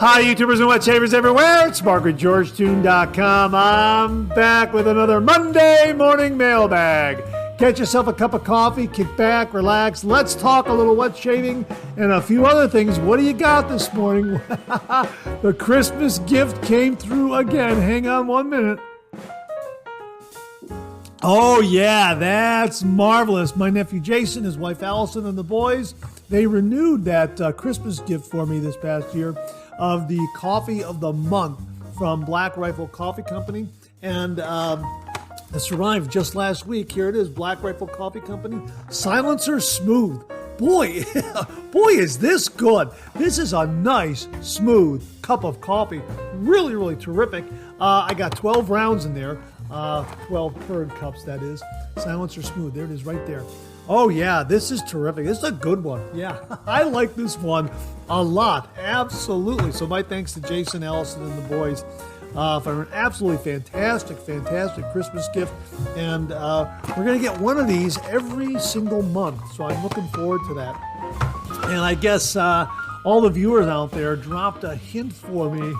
Hi, YouTubers and wet shavers everywhere. It's MargaretGeorgeTune.com. I'm back with another Monday Morning Mailbag. Get yourself a cup of coffee, kick back, relax. Let's talk a little wet shaving and a few other things. What do you got this morning? The Christmas gift came through again. Hang on 1 minute. Oh, yeah, that's marvelous. My nephew Jason, his wife Allison, and the boys, they renewed that Christmas gift for me this past year of the Coffee of the Month from Black Rifle Coffee Company. And this arrived just last week. Here it is, Black Rifle Coffee Company, Silencer Smooth. Boy, is this good. This is a nice, smooth cup of coffee. Really, really terrific. I got 12 rounds in there. 12 curd cups, that is. Silencer Smooth. There it is right there. Oh, yeah, this is terrific. This is a good one. Yeah, I like this one a lot. Absolutely. So my thanks to Jason, Allison, and the boys for an absolutely fantastic Christmas gift. And we're going to get one of these every single month. So I'm looking forward to that. And I guess all the viewers out there dropped a hint for me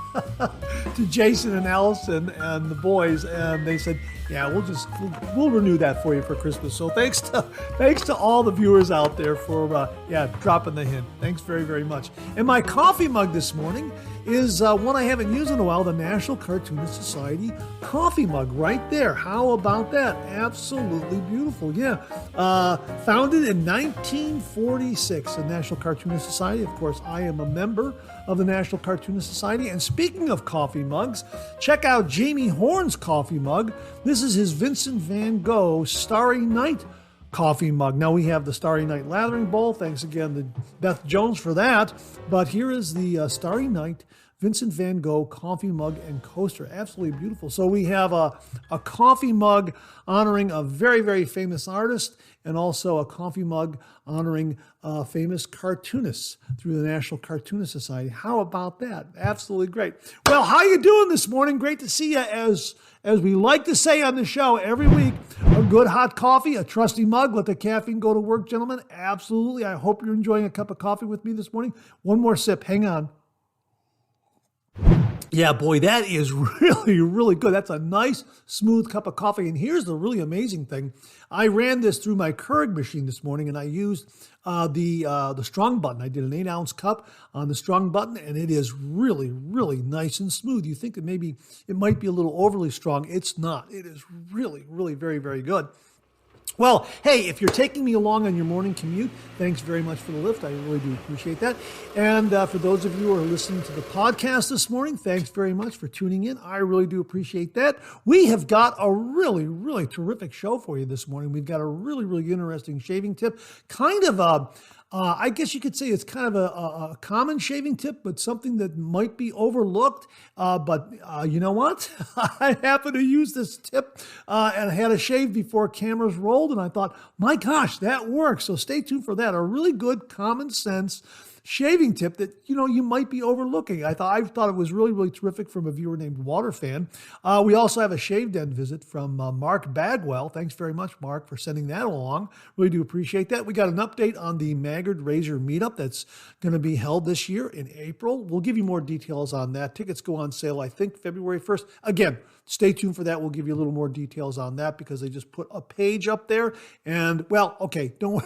to Jason and Allison and the boys, and they said, "Yeah, we'll renew that for you for Christmas." So thanks to all the viewers out there for dropping the hint. Thanks very, very much. And my coffee mug this morning is one I haven't used in a while, the National Cartoonist Society coffee mug right there. How about that? Absolutely beautiful. Yeah. Founded in 1946, the National Cartoonist Society. Of course, I am a member of the National Cartoonist Society. And speaking of coffee mugs, check out Jamie Horn's coffee mug. This is his Vincent van Gogh Starry Night coffee mug. Now we have the Starry Night lathering bowl. Thanks again to Beth Jones for that. But here is the Starry Night Vincent van Gogh coffee mug and coaster. Absolutely beautiful. So we have a coffee mug honoring a very, very famous artist, and also a coffee mug honoring famous cartoonists through the National Cartoonist Society. How about that? Absolutely great. Well, how you doing this morning? Great to see you. As we like to say on the show every week, a good hot coffee, a trusty mug. Let the caffeine go to work, gentlemen. Absolutely. I hope you're enjoying a cup of coffee with me this morning. One more sip. Hang on. Yeah, boy, that is really, really good. That's a nice, smooth cup of coffee. And here's the really amazing thing. I ran this through my Keurig machine this morning, and I used the strong button. I did an 8-ounce cup on the strong button, and it is really, really nice and smooth. You think that maybe it might be a little overly strong. It's not. It is really, really very, very good. Well, hey, if you're taking me along on your morning commute, thanks very much for the lift. I really do appreciate that. And for those of you who are listening to the podcast this morning, thanks very much for tuning in. I really do appreciate that. We have got a really, really terrific show for you this morning. We've got a really, really interesting shaving tip, kind of I guess you could say it's kind of a common shaving tip, but something that might be overlooked. But you know what? I happened to use this tip and I had a shave before cameras rolled, and I thought, my gosh, that works. So stay tuned for that. A really good common sense shaving tip that, you might be overlooking. I thought it was really, really terrific from a viewer named Waterfan. We also have a shave den visit from Mark Bagwell. Thanks very much, Mark, for sending that along. Really do appreciate that. We got an update on the Maggard Razor Meetup that's going to be held this year in April. We'll give you more details on that. Tickets go on sale, I think, February 1st. Again, stay tuned for that. We'll give you a little more details on that because they just put a page up there. And, well, okay, don't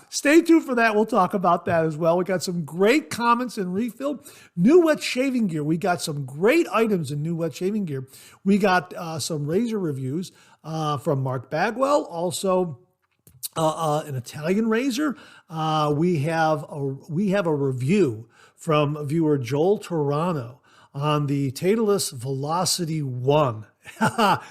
stay tuned for that. We'll talk about that as well. We got some great comments in Refill. New wet shaving gear. We got some great items in new wet shaving gear. We got some razor reviews from Mark Bagwell. Also, an Italian razor. We have a review from viewer Joel Torano on the Tedalus Velocity 1.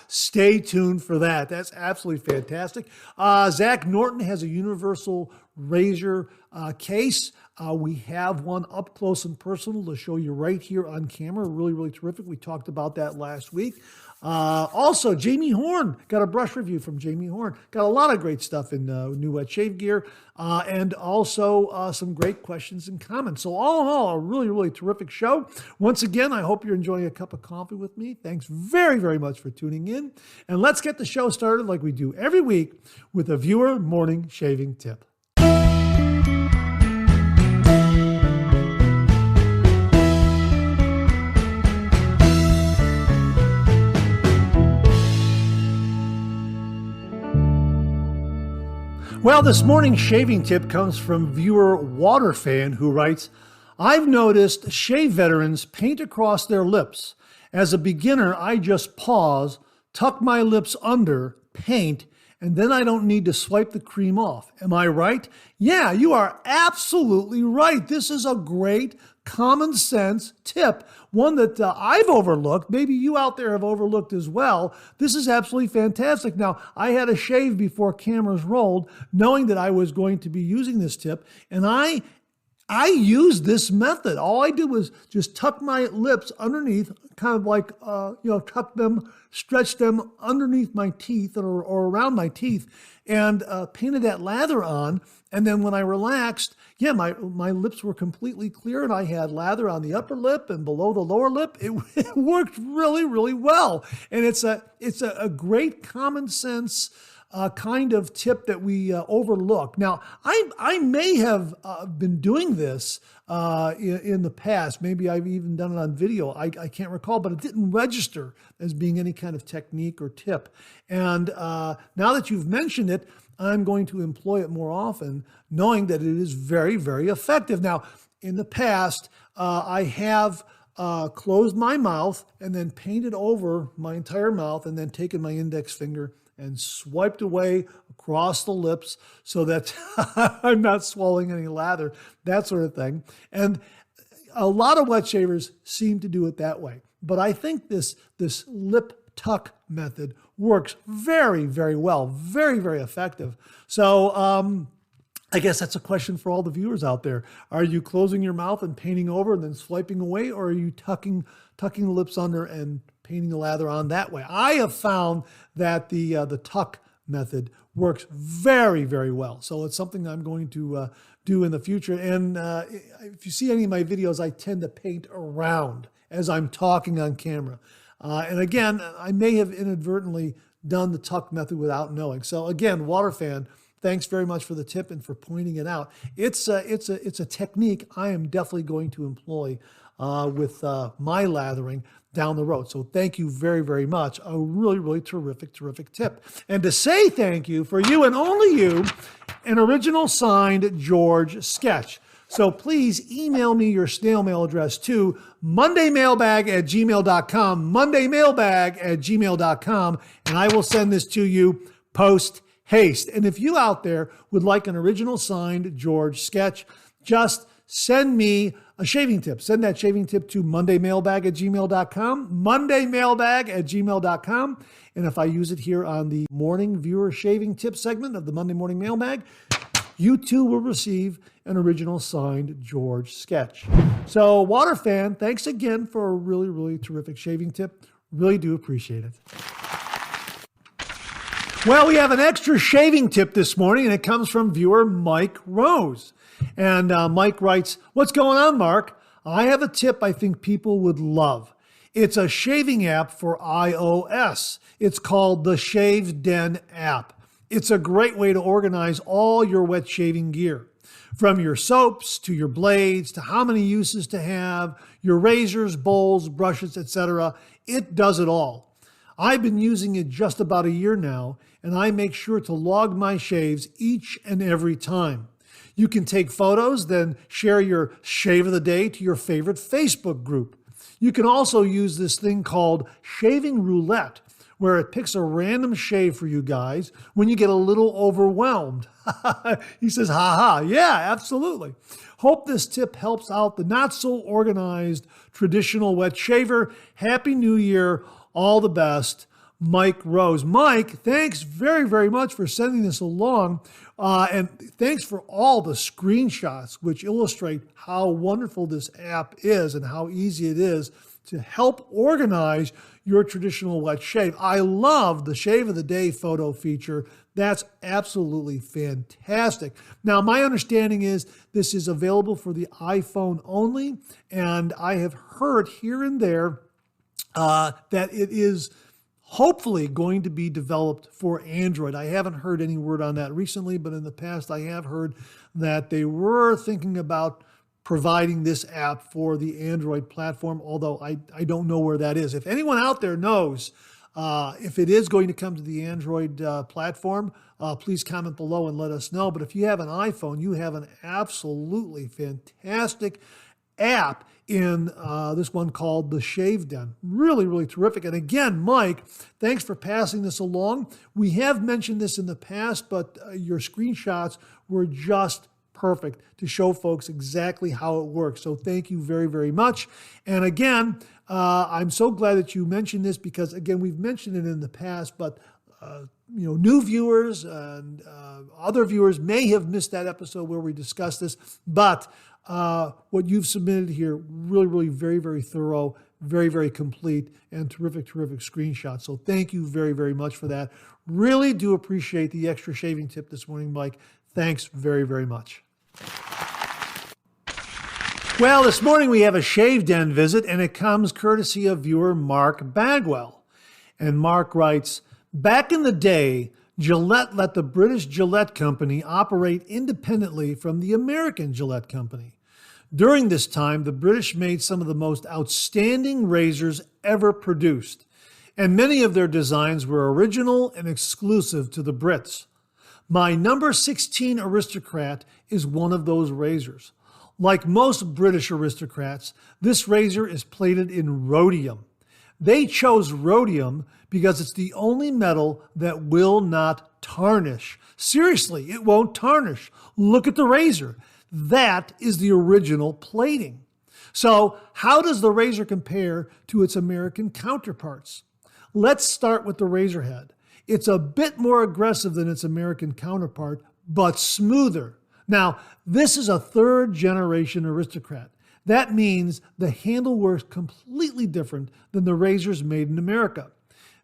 Stay tuned for that. That's absolutely fantastic. Zach Norton has a universal razor case. We have one up close and personal to show you right here on camera. Really, really terrific. We talked about that last week. Also, Jamie Horn, got a brush review from Jamie Horn. Got a lot of great stuff in new wet shave gear, and also some great questions and comments. So all in all, a really, really terrific show. Once again, I hope you're enjoying a cup of coffee with me. Thanks very, very much for tuning in. And let's get the show started like we do every week with a viewer morning shaving tip. Well, this morning's shaving tip comes from viewer Waterfan, who writes, I've noticed shave veterans paint across their lips. As a beginner, I just pause, tuck my lips under, paint, and then I don't need to swipe the cream off. Am I right? Yeah, you are absolutely right. This is a great common sense tip, one that I've overlooked. Maybe you out there have overlooked as well. This is absolutely fantastic. Now, I had a shave before cameras rolled, knowing that I was going to be using this tip, and I used this method. All I did was just tuck my lips underneath, kind of like, tuck them, stretch them underneath my teeth or around my teeth, and painted that lather on. And then when I relaxed, my lips were completely clear, and I had lather on the upper lip and below the lower lip. It worked really, really well. And it's a great common sense kind of tip that we overlook. Now, I may have been doing this in the past. Maybe I've even done it on video. I can't recall, but it didn't register as being any kind of technique or tip. And now that you've mentioned it, I'm going to employ it more often, knowing that it is very, very effective. Now, in the past, I have closed my mouth and then painted over my entire mouth and then taken my index finger and swiped away across the lips so that I'm not swallowing any lather, that sort of thing. And a lot of wet shavers seem to do it that way. But I think this lip tuck method works very, very well, very, very effective. So I guess that's a question for all the viewers out there. Are you closing your mouth and painting over and then swiping away, or are you tucking the lips under and painting the lather on that way? I have found that the tuck method works very, very well. So it's something I'm going to do in the future. And if you see any of my videos, I tend to paint around as I'm talking on camera. And again, I may have inadvertently done the tuck method without knowing. So again, Waterfan, thanks very much for the tip and for pointing it out. It's a technique I am definitely going to employ with my lathering down the road. So thank you very, very much. A really, really terrific, terrific tip. And to say thank you, for you and only you, an original signed George sketch. So please email me your snail mail address to mondaymailbag@gmail.com, mondaymailbag@gmail.com, and I will send this to you post haste. And if you out there would like an original signed George sketch, just send me a shaving tip. Send that shaving tip to mondaymailbag@gmail.com, mondaymailbag@gmail.com. And if I use it here on the morning viewer shaving tip segment of the Monday Morning Mailbag, you too will receive an original signed George sketch. So Waterfan, thanks again for a really, really terrific shaving tip. Really do appreciate it. Well, we have an extra shaving tip this morning, and it comes from viewer Mike Rose. And Mike writes, what's going on, Mark? I have a tip I think people would love. It's a shaving app for iOS. It's called the Shave Den app. It's a great way to organize all your wet shaving gear, from your soaps to your blades to how many uses to have, your razors, bowls, brushes, etc. It does it all. I've been using it just about a year now, and I make sure to log my shaves each and every time. You can take photos, then share your shave of the day to your favorite Facebook group. You can also use this thing called Shaving Roulette, where it picks a random shave for you guys when you get a little overwhelmed. He says, ha. Yeah, absolutely. Hope this tip helps out the not so organized traditional wet shaver. Happy New Year. All the best, Mike Rose. Mike, thanks very, very much for sending this along. And thanks for all the screenshots which illustrate how wonderful this app is and how easy it is to help organize your traditional wet shave. I love the shave of the day photo feature. That's absolutely fantastic. Now, my understanding is this is available for the iPhone only, and I have heard here and there that it is hopefully going to be developed for Android. I haven't heard any word on that recently, but in the past I have heard that they were thinking about providing this app for the Android platform, although I don't know where that is. If anyone out there knows If it is going to come to the Android platform, please comment below and let us know. But if you have an iPhone, you have an absolutely fantastic app in this one called The Shave Den. Really, really terrific. And again, Mike, thanks for passing this along. We have mentioned this in the past, but your screenshots were just perfect to show folks exactly how it works. So thank you very, very much. And again, I'm so glad that you mentioned this because, again, we've mentioned it in the past, but new viewers and other viewers may have missed that episode where we discussed this. But what you've submitted here, really, really very, very thorough, very, very complete, and terrific, terrific screenshots. So thank you very, very much for that. Really do appreciate the extra shaving tip this morning, Mike. Thanks very, very much. Well, this morning we have a Shave Den visit, and it comes courtesy of viewer Mark Bagwell. And Mark writes, back in the day, Gillette let the British Gillette Company operate independently from the American Gillette Company. During this time, the British made some of the most outstanding razors ever produced, and many of their designs were original and exclusive to the Brits. My number 16 Aristocrat is one of those razors. Like most British aristocrats, this razor is plated in rhodium. They chose rhodium because it's the only metal that will not tarnish. Seriously, it won't tarnish. Look at the razor. That is the original plating. So how does the razor compare to its American counterparts? Let's start with the razor head. It's a bit more aggressive than its American counterpart, but smoother. Now, this is a third-generation Aristocrat. That means the handle works completely different than the razors made in America.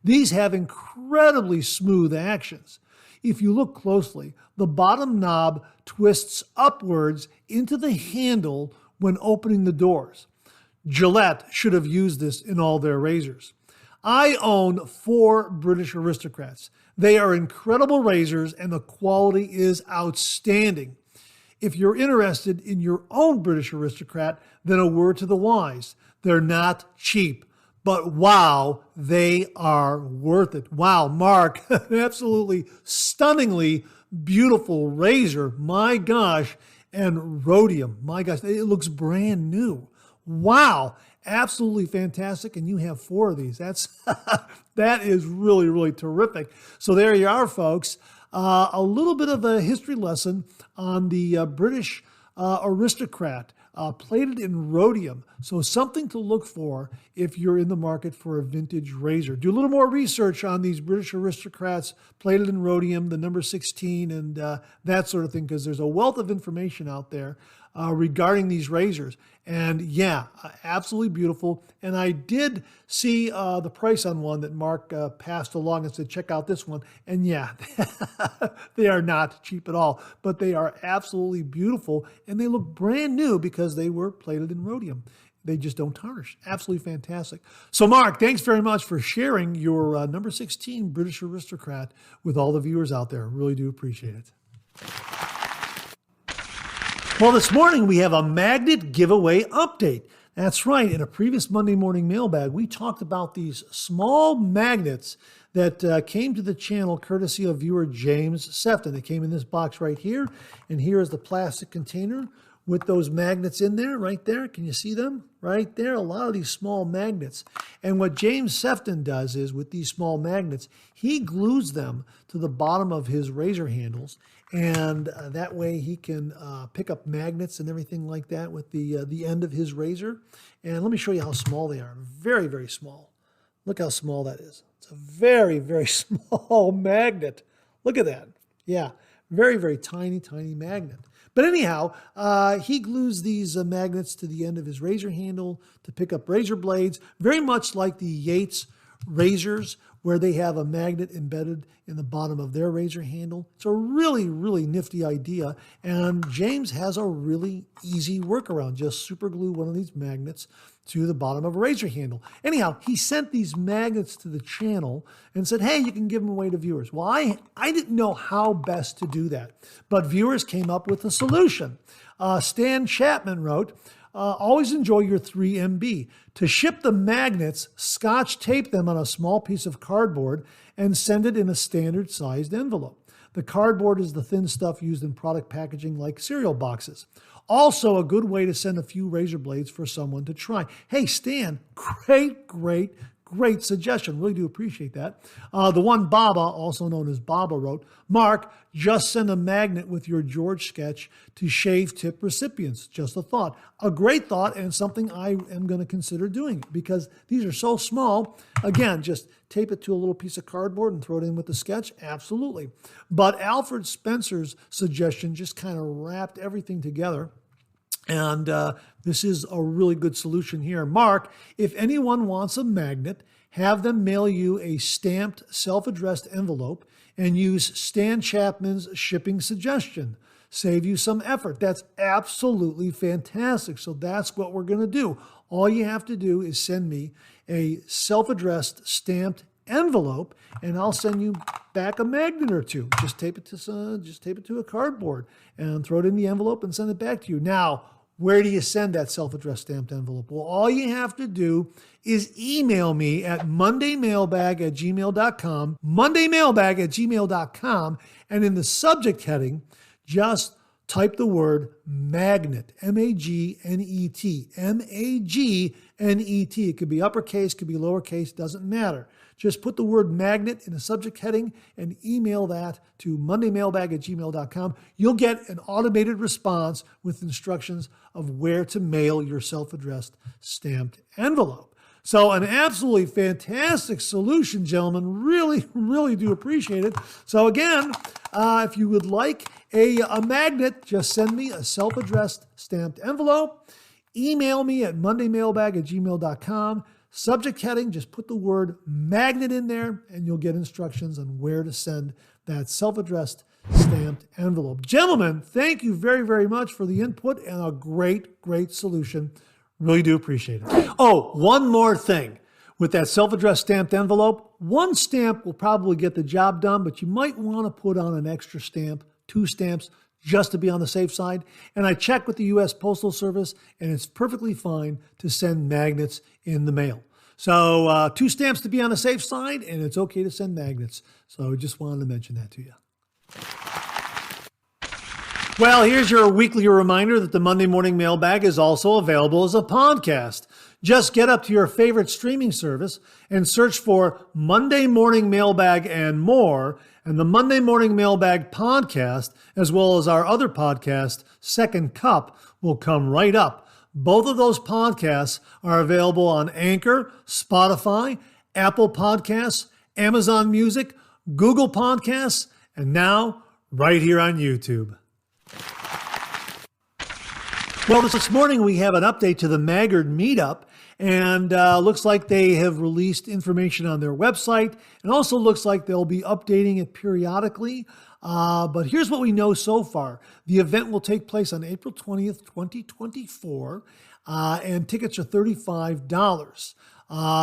These have incredibly smooth actions. If you look closely, the bottom knob twists upwards into the handle when opening the doors. Gillette should have used this in all their razors. I own 4 British Aristocrats. They are incredible razors and the quality is outstanding. If you're interested in your own British Aristocrat, then a word to the wise. They're not cheap, but wow, they are worth it. Wow, Mark, an absolutely stunningly beautiful razor. My gosh, and rhodium. My gosh, it looks brand new. Wow, absolutely fantastic. And you have 4 of these. That is really, really terrific. So there you are, folks. A little bit of a history lesson on the British Aristocrat, plated in rhodium. So something to look for if you're in the market for a vintage razor. Do a little more research on these British Aristocrats plated in rhodium, the number 16, and that sort of thing, because there's a wealth of information out there regarding these razors. And yeah, absolutely beautiful. And I did see the price on one that Mark passed along and said, check out this one. And yeah, they are not cheap at all, but they are absolutely beautiful. And they look brand new because they were plated in rhodium. They just don't tarnish. Absolutely fantastic. So Mark, thanks very much for sharing your number 16 British Aristocrat with all the viewers out there. Really do appreciate it. Well, this morning we have a magnet giveaway update. That's right. In a previous Monday Morning Mailbag, we talked about these small magnets that came to the channel courtesy of viewer James Sefton. They came in this box right here, and here is the plastic container with those magnets in there, right there. Can you see them? Right there, a lot of these small magnets. And what James Sefton does is, with these small magnets, he glues them to the bottom of his razor handles, and that way he can pick up magnets and everything like that with the end of his razor. And let me show you how small they are. Very, very small. Look how small that is. It's a very, very small magnet. Look at that. Yeah, very, very tiny, tiny magnet. But anyhow, he glues these magnets to the end of his razor handle to pick up razor blades, very much like the Yates razors, where they have a magnet embedded in the bottom of their razor handle. It's a really, really nifty idea. And James has a really easy workaround. Just super glue one of these magnets to the bottom of a razor handle. Anyhow, he sent these magnets to the channel and said, hey, you can give them away to viewers. Well, I didn't know how best to do that, but viewers came up with a solution. Stan Chapman wrote, always enjoy your 3MB. To ship the magnets, Scotch tape them on a small piece of cardboard and send it in a standard sized envelope. The cardboard is the thin stuff used in product packaging like cereal boxes. Also, a good way to send a few razor blades for someone to try. Hey, Stan, great suggestion. Really do appreciate that. The one Baba, also known as Baba, wrote, Mark, just send a magnet with your George sketch to shave tip recipients. Just a thought. A great thought and something I am going to consider doing because these are so small. Again, just tape it to a little piece of cardboard and throw it in with the sketch. Absolutely. But Alfred Spencer's suggestion just kind of wrapped everything together. And this is a really good solution here. Mark, if anyone wants a magnet, have them mail you a stamped self-addressed envelope and use Stan Chapman's shipping suggestion. Save you some effort. That's absolutely fantastic. So that's what we're going to do. All you have to do is send me a self-addressed stamped envelope and I'll send you back a magnet or two. Just tape it to a cardboard and throw it in the envelope and send it back to you. Now, where do you send that self-addressed stamped envelope? Well, all you have to do is email me at mondaymailbag@gmail.com, mondaymailbag@gmail.com, and in the subject heading, just type the word magnet, M-A-G-N-E-T, M-A-G-N-E-T. It could be uppercase, could be lowercase, doesn't matter. Just put the word magnet in the subject heading and email that to mondaymailbag@gmail.com. You'll get an automated response with instructions of where to mail your self-addressed stamped envelope. So an absolutely fantastic solution, gentlemen. Really do appreciate it. So again, if you would like a magnet, just send me a self-addressed stamped envelope. Email me at mondaymailbag@gmail.com. Subject heading, just put the word magnet in there and you'll get instructions on where to send that self-addressed stamped envelope. Gentlemen, thank you very much for the input and a great solution. Really do appreciate it. Oh, one more thing. With that self-addressed stamped envelope, one stamp will probably get the job done, but you might want to put on an extra stamp, 2 stamps, just to be on the safe side. And I checked with the U.S. Postal Service, and it's perfectly fine to send magnets in the mail. So 2 stamps to be on the safe side, and it's okay to send magnets. So I just wanted to mention that to you. Well, here's your weekly reminder that the Monday Morning Mailbag is also available as a podcast. Just get up to your favorite streaming service and search for Monday Morning Mailbag and more, and the Monday Morning Mailbag podcast, as well as our other podcast, Second Cup, will come right up. Both of those podcasts are available on Anchor, Spotify, Apple Podcasts, Amazon Music, Google Podcasts, and now right here on YouTube. Well, this morning we have an update to the Maggard Meetup, and looks like they have released information on their website, and also looks like they'll be updating it periodically. But here's what we know so far. The event will take place on April 20th, 2024, and tickets are $35.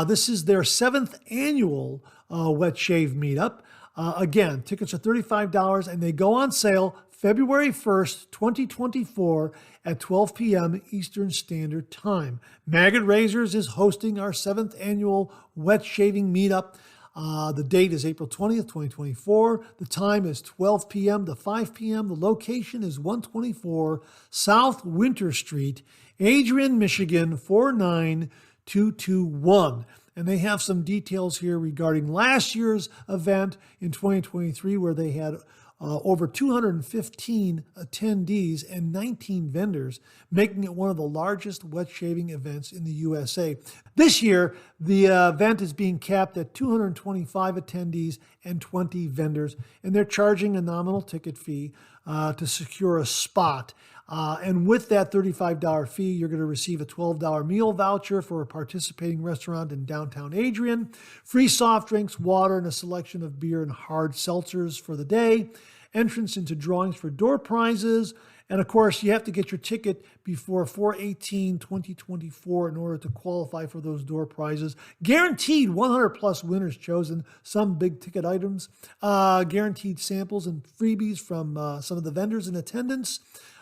This is their 7th annual Wet Shave Meetup. Again, tickets are $35, and they go on sale February 1st, 2024 at 12 p.m. Eastern Standard Time. Maggard Razors is hosting our 7th annual Wet Shaving Meetup. The date is April 20th, 2024. The time is 12 p.m. to 5 p.m. The location is 124 South Winter Street, Adrian, Michigan, 49221. And they have some details here regarding last year's event in 2023, where they had over 215 attendees and 19 vendors, making it one of the largest wet shaving events in the USA. This year, the event is being capped at 225 attendees and 20 vendors, and they're charging a nominal ticket fee to secure a spot. And with that $35 fee, you're going to receive a $12 meal voucher for a participating restaurant in downtown Adrian, free soft drinks, water, and a selection of beer and hard seltzers for the day, entrance into drawings for door prizes, and of course, you have to get your ticket before 4/18/2024 in order to qualify for those door prizes. Guaranteed 100 plus winners chosen, some big ticket items, guaranteed samples and freebies from some of the vendors in attendance,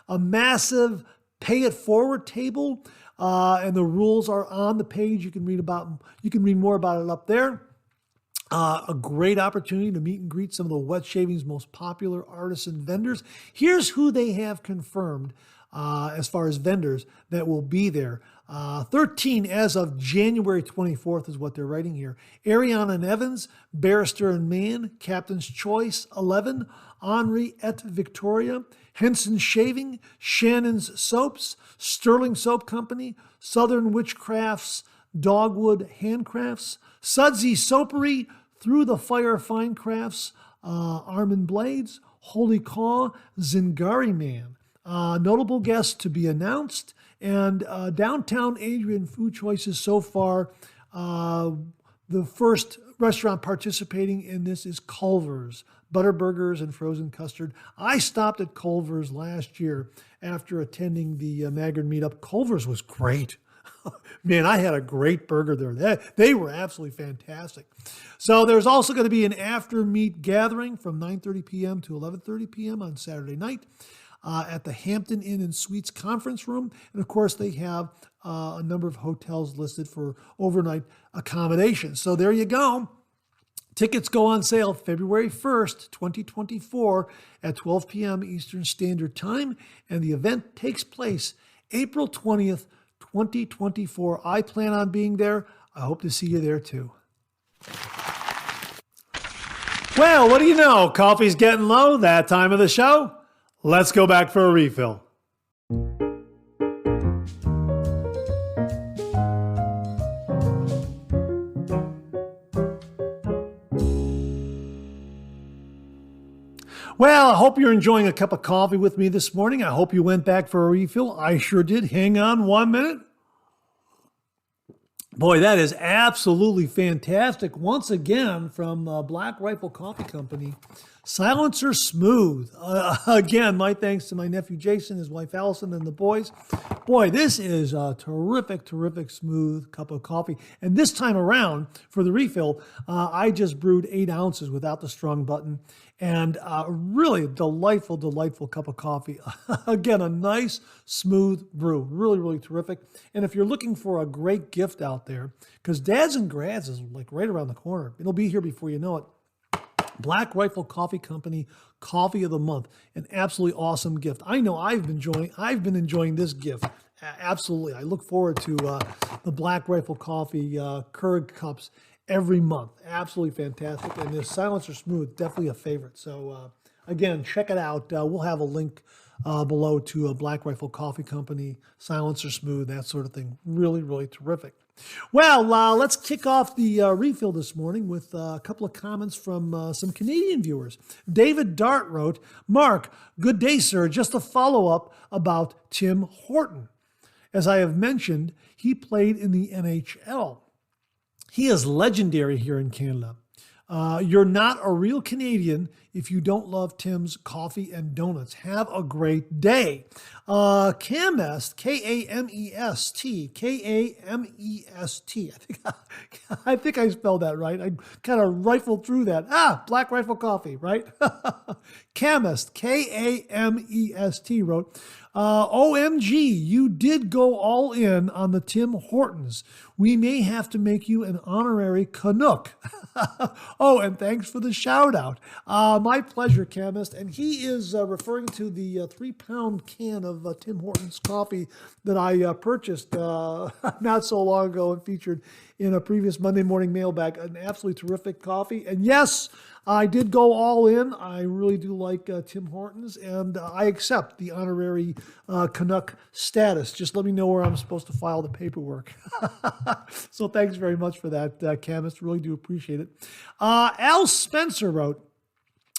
a massive pay it forward table, and the rules are on the page. You can read more about it up there. A great opportunity to meet and greet some of the wet shaving's most popular artisan vendors. Here's who they have confirmed as far as vendors that will be there. 13 as of January 24th is what they're writing here. Ariana and Evans, Barrister and Mann, Captain's Choice 11, Henri et Victoria, Henson Shaving, Shannon's Soaps, Sterling Soap Company, Southern Witchcrafts, Dogwood Handcrafts, Sudsy Soapery, Through the Fire Fine Crafts, Armin Blades, Holy Caw, Zingari Man. Notable guests to be announced, and Downtown Adrian food choices so far. The first restaurant participating in this is Culver's, Butterburgers and frozen custard. I stopped at Culver's last year after attending the Maggard Meetup. Culver's was great. Man, I had a great burger there. They were absolutely fantastic. So there's also going to be an after-meet gathering from 9:30 p.m. to 11:30 p.m. on Saturday night at the Hampton Inn and Suites conference room. And of course, they have a number of hotels listed for overnight accommodation. So there you go. Tickets go on sale February 1st, 2024 at 12 p.m. Eastern Standard Time. And the event takes place April 20th, 2024. I plan on being there. I hope to see you there too. Well, what do you know? Coffee's getting low that time of the show. Let's go back for a refill. Well, I hope you're enjoying a cup of coffee with me this morning. I hope you went back for a refill. I sure did. Hang on 1 minute. Boy, that is absolutely fantastic. Once again, from Black Rifle Coffee Company, Silencer Smooth. Again, my thanks to my nephew Jason, his wife Allison, and the boys. Boy, this is a terrific, terrific smooth cup of coffee. And this time around, for the refill, I just brewed 8 ounces without the strong button. And really delightful, delightful cup of coffee. Again, a nice, smooth brew. Really, really terrific. And if you're looking for a great gift out there, because Dads and Grads is like right around the corner. It'll be here before you know it. Black Rifle Coffee Company Coffee of the Month. An absolutely awesome gift. I know I've been enjoying this gift. Absolutely. I look forward to the Black Rifle Coffee Keurig cups every month. Absolutely fantastic. And this Silencer Smooth, definitely a favorite. So again, check it out. We'll have a link below to a Black Rifle Coffee Company, Silencer Smooth, that sort of thing. Really, really terrific. Well, let's kick off the refill this morning with a couple of comments from some Canadian viewers. David Dart wrote, Mark, good day, sir. Just a follow-up about Tim Horton. As I have mentioned, he played in the NHL. He is legendary here in Canada. You're not a real Canadian if you don't love Tim's coffee and donuts. Have a great day. Kamest, K-A-M-E-S-T, K-A-M-E-S-T. I think I spelled that right. I kind of rifled through that. Black Rifle Coffee, right? Kamest, K-A-M-E-S-T wrote, OMG, you did go all in on the Tim Hortons. We may have to make you an honorary Canuck. Oh, and thanks for the shout out. My pleasure, Chemist. And he is referring to the 3-pound can of Tim Hortons coffee that I purchased not so long ago and featured in a previous Monday Morning Mailbag. An absolutely terrific coffee. And yes, I did go all in. I really do like Tim Hortons, and I accept the honorary Canuck status. Just let me know where I'm supposed to file the paperwork. So thanks very much for that, Chemist. Really do appreciate it. Al Spencer wrote,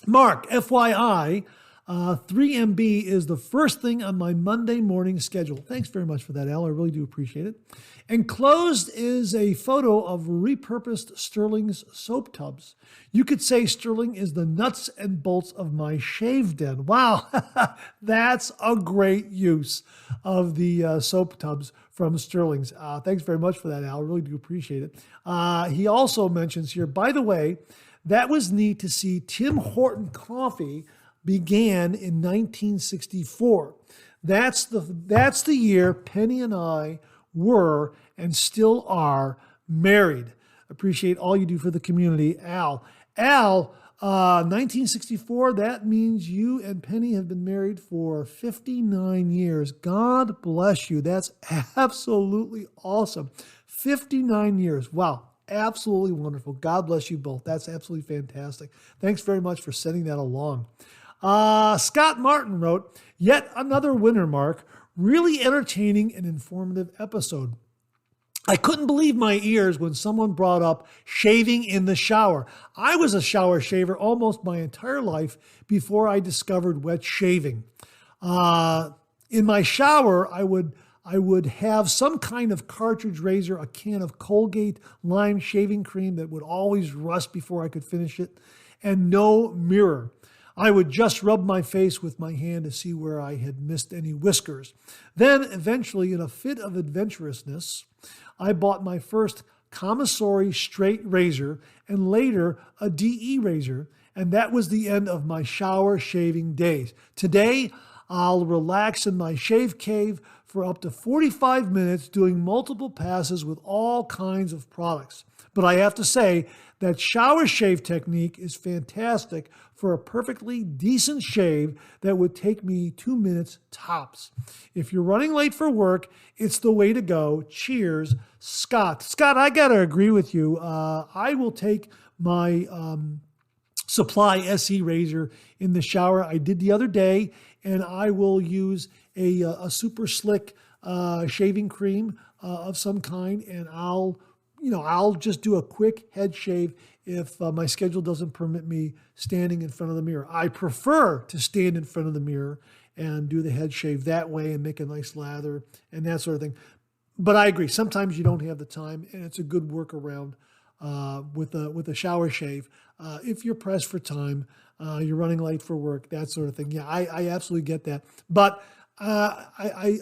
Mark, FYI, 3MB is the first thing on my Monday morning schedule. Thanks very much for that, Al. I really do appreciate it. Enclosed is a photo of repurposed Sterling's soap tubs. You could say Sterling is the nuts and bolts of my shave den. Wow, that's a great use of the soap tubs from Sterling's. Thanks very much for that, Al. I really do appreciate it. He also mentions here, by the way, that was neat to see Tim Horton Coffee began in 1964. That's the year Penny and I were and still are married. Appreciate all you do for the community, Al. Al, 1964, that means you and Penny have been married for 59 years. God bless you. That's absolutely awesome. 59 years. Wow. Absolutely wonderful. God bless you both. That's absolutely fantastic. Thanks very much for sending that along. Scott Martin wrote, yet another winner, Mark. Really entertaining and informative episode. I couldn't believe my ears when someone brought up shaving in the shower. I was a shower shaver almost my entire life before I discovered wet shaving. In my shower, I would have some kind of cartridge razor, a can of Colgate lime shaving cream that would always rust before I could finish it, and no mirror. I would just rub my face with my hand to see where I had missed any whiskers. Then, eventually, in a fit of adventurousness, I bought my first commissary straight razor and later a DE razor, and that was the end of my shower shaving days. Today, I'll relax in my shave cave for up to 45 minutes doing multiple passes with all kinds of products. But I have to say that shower shave technique is fantastic for a perfectly decent shave that would take me 2 minutes tops. If you're running late for work, it's the way to go. Cheers, Scott. Scott, I got to agree with you. I will take my Supply SE razor in the shower. I did the other day, and I will use a super slick shaving cream of some kind, and I'll just do a quick head shave if my schedule doesn't permit me standing in front of the mirror. I prefer to stand in front of the mirror and do the head shave that way and make a nice lather and that sort of thing. But I agree, sometimes you don't have the time, and it's a good workaround with a shower shave. If you're pressed for time, you're running late for work, that sort of thing. Yeah, I absolutely get that. But I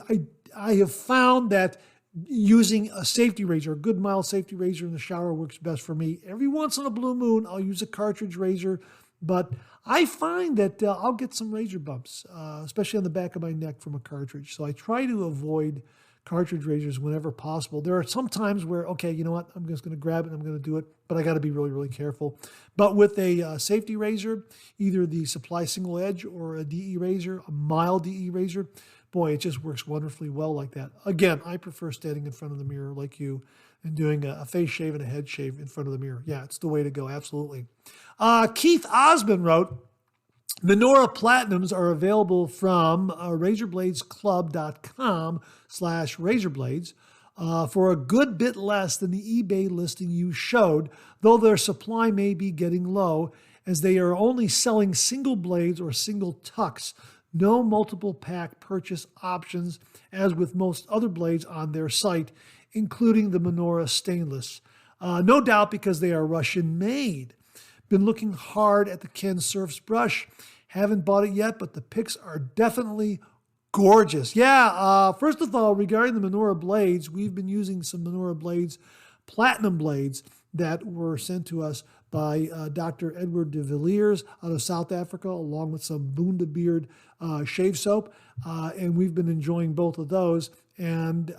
have found that using a safety razor, a good mild safety razor in the shower works best for me. Every once in a blue moon, I'll use a cartridge razor, but I find that I'll get some razor bumps, especially on the back of my neck from a cartridge. So I try to avoid cartridge razors whenever possible. There are some times where, okay, you know what, I'm just going to grab it and I'm going to do it, but I got to be really, really careful. But with a safety razor, either the Supply Single Edge or a DE razor, a mild DE razor, boy, it just works wonderfully well like that. Again, I prefer standing in front of the mirror like you and doing a face shave and a head shave in front of the mirror. Yeah, it's the way to go, absolutely. Keith Osmond wrote, Menorah Platinums are available from razorbladesclub.com/razorblades for a good bit less than the eBay listing you showed, though their supply may be getting low as they are only selling single blades or single tucks. No multiple pack purchase options as with most other blades on their site, including the Menorah stainless. No doubt because they are Russian made. Been looking hard at the Ken Surfs brush. Haven't bought it yet, but the pics are definitely gorgeous. Yeah, first of all, regarding the Menorah blades, we've been using some Menorah blades, platinum blades, that were sent to us by Dr. Edward de Villiers out of South Africa, along with some Bundabeard shave soap. And we've been enjoying both of those. And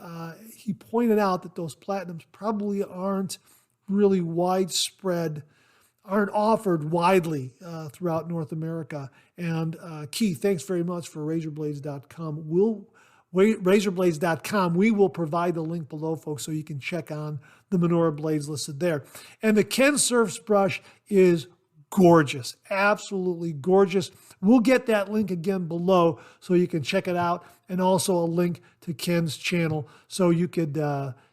he pointed out that those platinums probably aren't really widespread, aren't offered widely throughout North America. And Keith, thanks very much for razorblades.com. razorblades.com. We will provide the link below, folks, so you can check on the Menorah blades listed there. And the Ken Surfs brush is gorgeous, absolutely gorgeous. We'll get that link again below so you can check it out, and also a link to Ken's channel so you could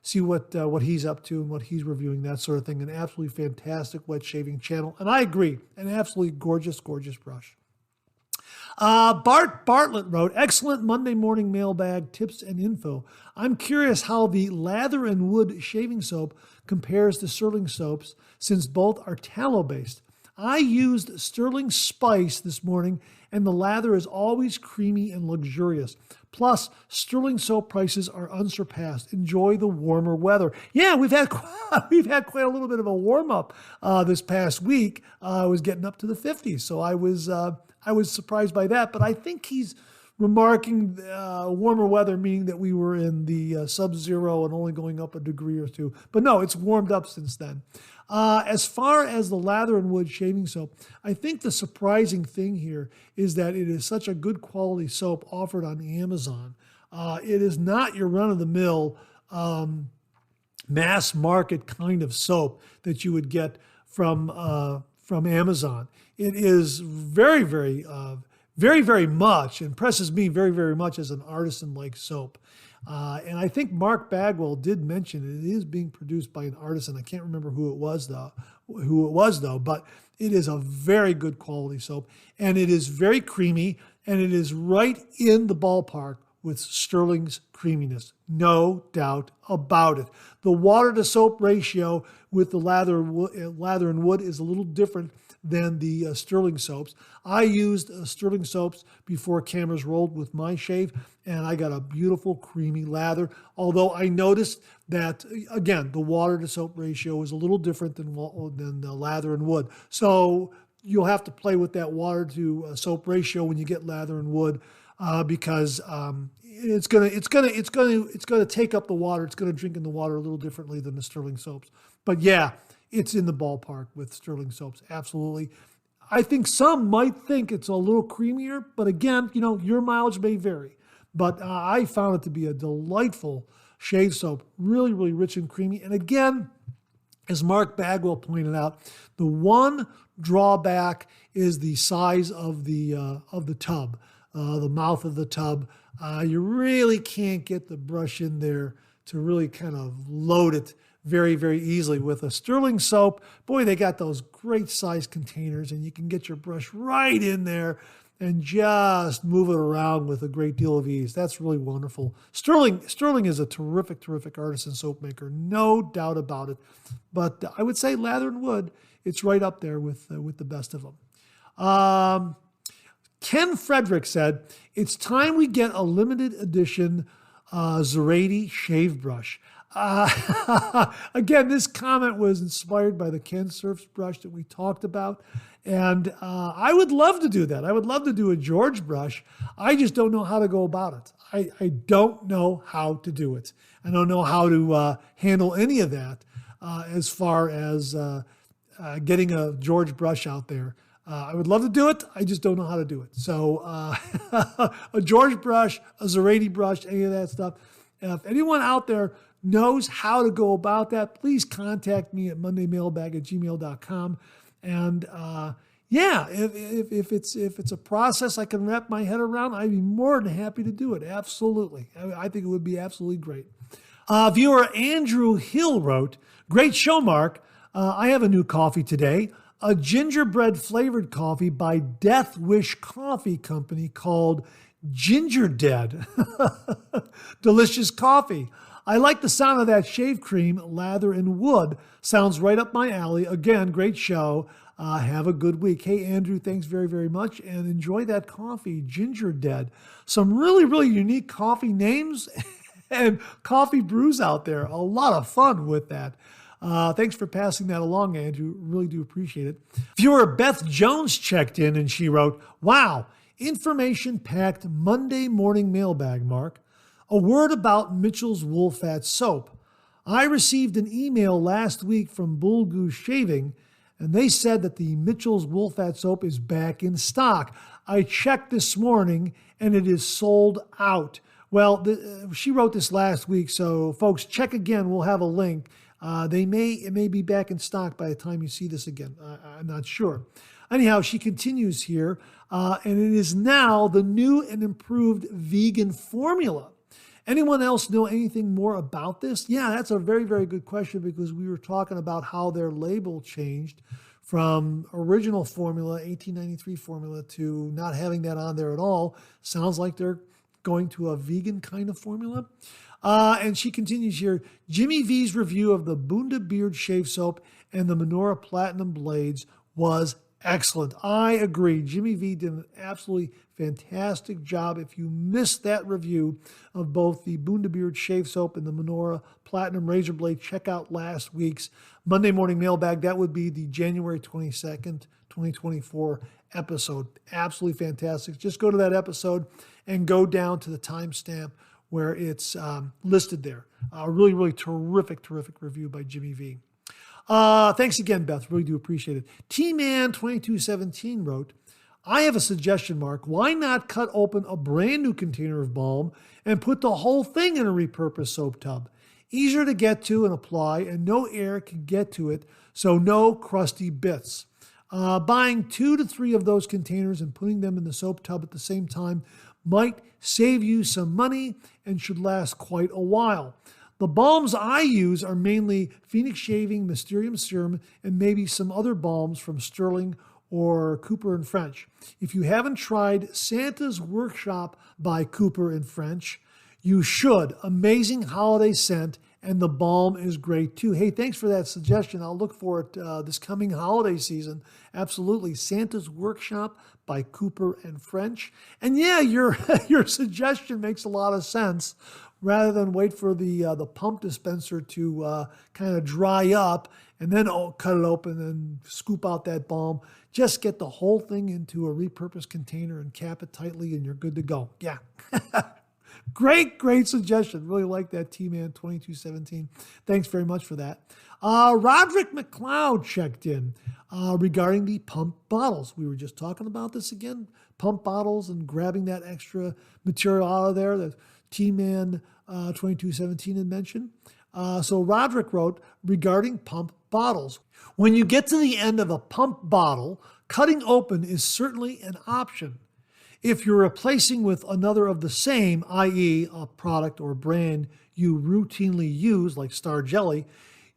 see what he's up to and what he's reviewing, that sort of thing. An absolutely fantastic wet shaving channel. And I agree, an absolutely gorgeous, gorgeous brush. Bart Bartlett wrote, excellent Monday morning mailbag tips and info. I'm curious how the Lather and Wood shaving soap compares to Sterling soaps since both are tallow-based. I used Sterling Spice this morning, and the lather is always creamy and luxurious. Plus, Sterling soap prices are unsurpassed. Enjoy the warmer weather. Yeah, we've had quite a little bit of a warm up this past week. I was getting up to the 50s, so I was surprised by that. But I think he's remarking warmer weather, meaning that we were in the sub-zero and only going up a degree or two. But no, it's warmed up since then. As far as the Lather and Wood shaving soap, I think the surprising thing here is that it is such a good quality soap offered on Amazon. It is not your run-of-the-mill mass market kind of soap that you would get from Amazon. It is very, very much, impresses me very, very much as an artisan-like soap. And I think Mark Bagwell did mention it is being produced by an artisan. I can't remember who it was though, but it is a very good quality soap, and it is very creamy, and it is right in the ballpark with Sterling's creaminess. No doubt about it. The water to soap ratio with the Lather and Wood is a little different than the Sterling soaps. I used Sterling soaps before cameras rolled with my shave, and I got a beautiful creamy lather. Although I noticed that, again, the water to soap ratio is a little different than the Lather and Wood. So you'll have to play with that water to soap ratio when you get Lather and Wood, because it's gonna take up the water. It's gonna drink in the water a little differently than the Sterling soaps. But yeah, it's in the ballpark with Sterling soaps, absolutely. I think some might think it's a little creamier, but again, your mileage may vary. But I found it to be a delightful shave soap, really, really rich and creamy. And again, as Mark Bagwell pointed out, the one drawback is the size of the tub, the mouth of the tub. You really can't get the brush in there to really kind of load it very, very easily. With a Sterling soap, boy, they got those great size containers, and you can get your brush right in there and just move it around with a great deal of ease. That's really wonderful. Sterling is a terrific, terrific artisan soap maker, no doubt about it. But I would say Lather and Wood, it's right up there with the best of them. Ken Frederick said, it's time we get a limited edition Zerati shave brush. Again, this comment was inspired by the Ken Surfs brush that we talked about. And I would love to do that. I would love to do a George brush. I just don't know how to go about it. I don't know how to do it. I don't know how to handle any of that as far as getting a George brush out there. I would love to do it. I just don't know how to do it. So a George brush, a Zerati brush, any of that stuff. If anyone out there knows how to go about that, please contact me at mondaymailbag@gmail.com. And if it's a process I can wrap my head around, I'd be more than happy to do it. Absolutely. I think it would be absolutely great. Viewer Andrew Hill wrote, great show, Mark. I have a new coffee today. A gingerbread flavored coffee by Death Wish Coffee Company called Ginger Dead. Delicious coffee. I like the sound of that shave cream, Lather and Wood. Sounds right up my alley. Again, great show. Have a good week. Hey, Andrew, thanks very, very much. And enjoy that coffee, Ginger Dead. Some really, really unique coffee names and coffee brews out there. A lot of fun with that. Thanks for passing that along, Andrew. Really do appreciate it. Viewer Beth Jones checked in and she wrote, wow, information-packed Monday morning mailbag, Mark. A word about Mitchell's Wool Fat Soap. I received an email last week from Bull Goose Shaving, and they said that the Mitchell's Wool Fat Soap is back in stock. I checked this morning, and it is sold out. Well, she wrote this last week, so folks, check again. We'll have a link. It may be back in stock by the time you see this again. I'm not sure. Anyhow, she continues here, and it is now the new and improved vegan formula. Anyone else know anything more about this? Yeah, that's a very, very good question, because we were talking about how their label changed from original formula, 1893 formula, to not having that on there at all. Sounds like they're going to a vegan kind of formula. And she continues here, Jimmy V's review of the Bunda Beard Shave Soap and the Menorah Platinum Blades was excellent. I agree. Jimmy V did an absolutely fantastic job. If you missed that review of both the Bunda Beard Shave Soap and the Menorah Platinum Razor Blade, check out last week's Monday Morning Mailbag. That would be the January 22nd, 2024 episode. Absolutely fantastic. Just go to that episode and go down to the timestamp where it's listed there. Really, really terrific review by Jimmy V. Thanks again, Beth. Really do appreciate it. T-Man2217 wrote, I have a suggestion, Mark. Why not cut open a brand new container of balm and put the whole thing in a repurposed soap tub? Easier to get to and apply, and no air can get to it, so no crusty bits. Buying 2 to 3 of those containers and putting them in the soap tub at the same time might save you some money and should last quite a while. The balms I use are mainly Phoenix Shaving, Mysterium Serum, and maybe some other balms from Sterling or Cooper and French. If you haven't tried Santa's Workshop by Cooper and French, you should. Amazing holiday scent, and the balm is great too. Hey, thanks for that suggestion. I'll look for it this coming holiday season. Absolutely. Santa's Workshop by Cooper and French. And yeah, your suggestion makes a lot of sense. Rather than wait for the pump dispenser to kind of dry up and then cut it open and scoop out that balm, just get the whole thing into a repurposed container and cap it tightly and you're good to go. Yeah. Great suggestion. Really like that, T-Man 2217. Thanks very much for that. Roderick McLeod checked in regarding the pump bottles. We were just talking about this again, pump bottles and grabbing that extra material out of there that T-Man 2217 had mentioned. So Roderick wrote regarding pump bottles. When you get to the end of a pump bottle, cutting open is certainly an option. If you're replacing with another of the same, i.e. a product or brand you routinely use, like Star Jelly,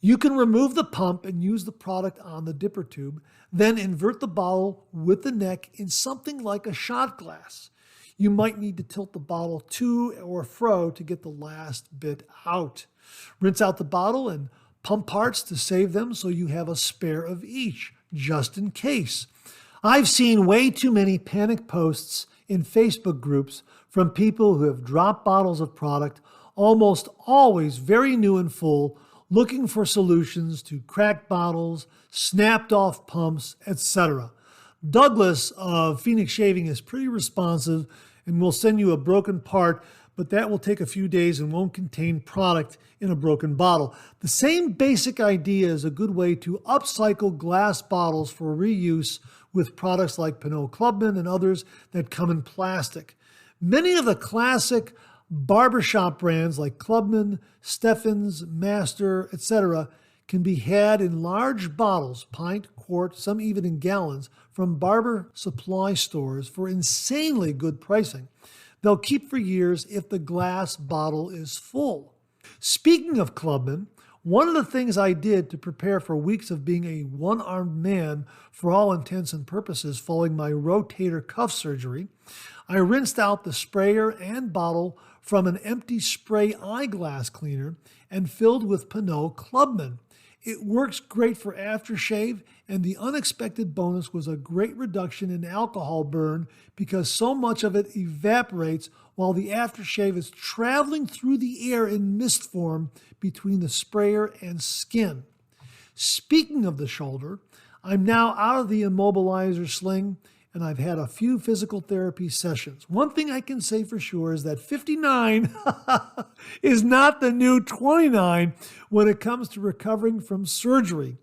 you can remove the pump and use the product on the dipper tube, then invert the bottle with the neck in something like a shot glass. You might need to tilt the bottle to or fro to get the last bit out. Rinse out the bottle and pump parts to save them so you have a spare of each, just in case. I've seen way too many panic posts in Facebook groups from people who have dropped bottles of product, almost always very new and full, looking for solutions to cracked bottles, snapped off pumps, etc. Douglas of Phoenix Shaving is pretty responsive and will send you a broken part, but that will take a few days and won't contain product in a broken bottle. The same basic idea is a good way to upcycle glass bottles for reuse with products like Pinot Clubman and others that come in plastic. Many of the classic barbershop brands like Clubman, Steffens, Master, etc. can be had in large bottles, pint, quart, some even in gallons, from barber supply stores for insanely good pricing. They'll keep for years if the glass bottle is full. Speaking of Clubman, one of the things I did to prepare for weeks of being a one-armed man for all intents and purposes following my rotator cuff surgery, I rinsed out the sprayer and bottle from an empty spray eyeglass cleaner and filled with Pinot Clubman. It works great for aftershave, and the unexpected bonus was a great reduction in alcohol burn because so much of it evaporates while the aftershave is traveling through the air in mist form between the sprayer and skin. Speaking of the shoulder, I'm now out of the immobilizer sling, and I've had a few physical therapy sessions. One thing I can say for sure is that 59 is not the new 29 when it comes to recovering from surgery.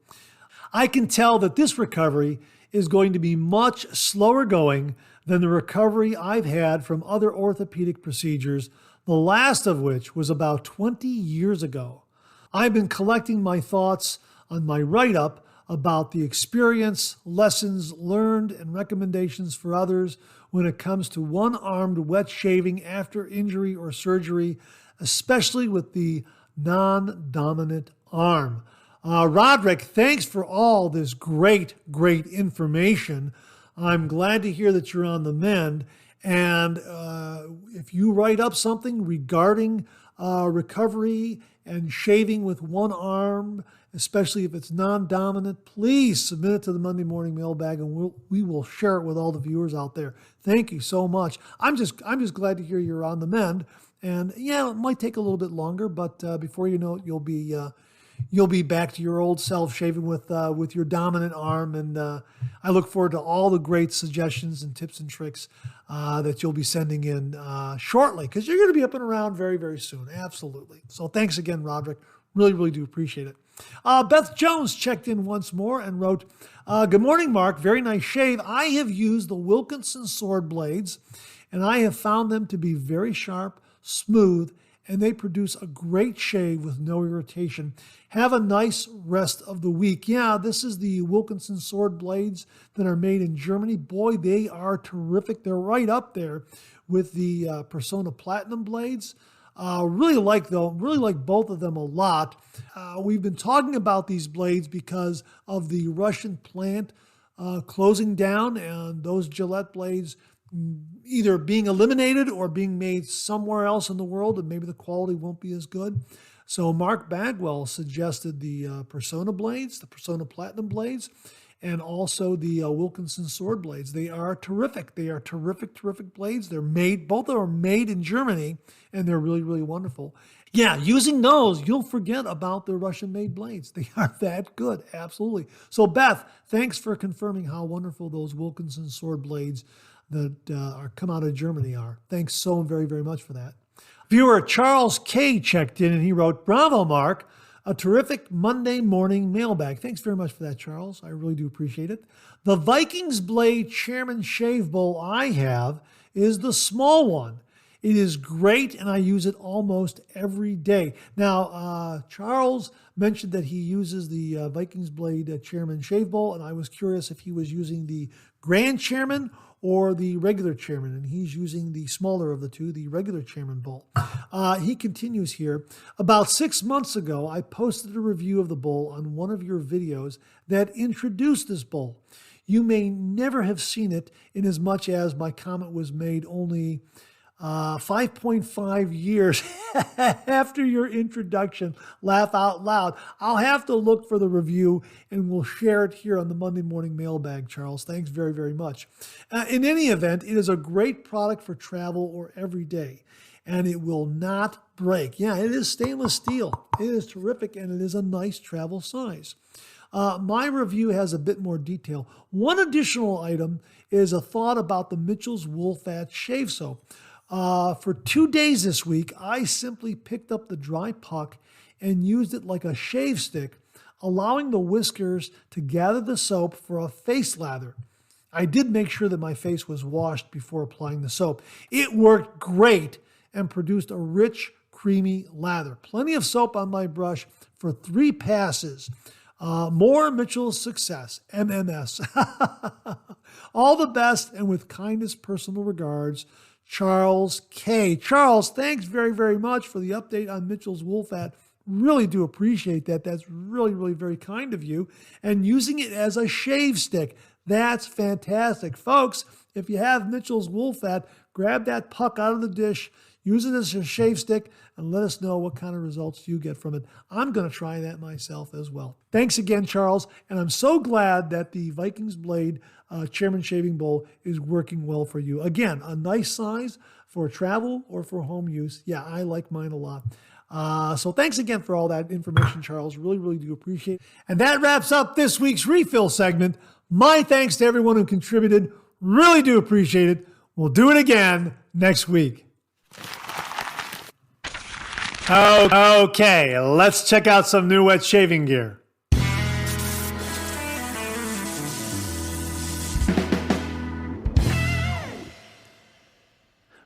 I can tell that this recovery is going to be much slower going than the recovery I've had from other orthopedic procedures, the last of which was about 20 years ago. I've been collecting my thoughts on my write-up about the experience, lessons learned, and recommendations for others when it comes to one-armed wet shaving after injury or surgery, especially with the non-dominant arm. Roderick, thanks for all this great information. I'm glad to hear that you're on the mend. And if you write up something regarding recovery and shaving with one arm, especially if it's non-dominant, please submit it to the Monday Morning Mailbag, and we will share it with all the viewers out there. Thank you so much. I'm just glad to hear you're on the mend. And yeah, it might take a little bit longer, but before you know it, you'll be you'll be back to your old self, shaving with your dominant arm. And I look forward to all the great suggestions and tips and tricks that you'll be sending in shortly, because you're going to be up and around very, very soon. Absolutely. So thanks again, Roderick. Really, really do appreciate it. Beth Jones checked in once more and wrote, good morning, Mark. Very nice shave. I have used the Wilkinson sword blades, and I have found them to be very sharp, smooth, and they produce a great shave with no irritation. Have a nice rest of the week. Yeah, this is the Wilkinson sword blades that are made in Germany. Boy, they are terrific. They're right up there with the Persona Platinum blades. Really like both of them a lot. We've been talking about these blades because of the Russian plant closing down, and those Gillette blades either being eliminated or being made somewhere else in the world, and maybe the quality won't be as good. So Mark Bagwell suggested the Persona blades, the Persona Platinum blades, and also the Wilkinson sword blades. They are terrific. They are terrific blades. Both are made in Germany, and they're really, really wonderful. Yeah, using those, you'll forget about the Russian-made blades. They are that good, absolutely. So Beth, thanks for confirming how wonderful those Wilkinson sword blades that come out of Germany are. Thanks so very, very much for that. Viewer Charles K. checked in and he wrote, bravo, Mark. A terrific Monday morning mailbag. Thanks very much for that, Charles. I really do appreciate it. The Vikings Blade Chairman Shave Bowl I have is the small one. It is great, and I use it almost every day. Now, Charles mentioned that he uses the Vikings Blade Chairman Shave Bowl, and I was curious if he was using the Grand Chairman or the regular Chairman, and he's using the smaller of the two, the regular Chairman bowl. He continues here. About 6 months ago, I posted a review of the bowl on one of your videos that introduced this bowl. You may never have seen it, in as much as my comment was made only 5.5 years after your introduction. Laugh out loud. I'll have to look for the review and we'll share it here on the Monday Morning Mailbag, Charles. Thanks very, very much. In any event, it is a great product for travel or every day, and it will not break. Yeah, it is stainless steel. It is terrific, and it is a nice travel size. My review has a bit more detail. One additional item is a thought about the Mitchell's Wool Fat Shave Soap. For 2 days this week, I simply picked up the dry puck and used it like a shave stick, allowing the whiskers to gather the soap for a face lather. I did make sure that my face was washed before applying the soap. It worked great and produced a rich, creamy lather. Plenty of soap on my brush for 3 passes. More Mitchell's success, MMS. All the best, and with kindest personal regards, Charles K. Charles, thanks very, very much for the update on Mitchell's Wool Fat. Really do appreciate that. That's really, really very kind of you. And using it as a shave stick, that's fantastic. Folks, if you have Mitchell's Wool Fat, grab that puck out of the dish, use it as a shave stick, and let us know what kind of results you get from it. I'm going to try that myself as well. Thanks again, Charles. And I'm so glad that the Vikings Blade Chairman Shaving Bowl is working well for you. Again, a nice size for travel or for home use. Yeah, I like mine a lot. So thanks again for all that information, Charles. Really, really do appreciate it. And that wraps up this week's refill segment. My thanks to everyone who contributed. Really do appreciate it. We'll do it again next week. Okay, let's check out some new wet shaving gear.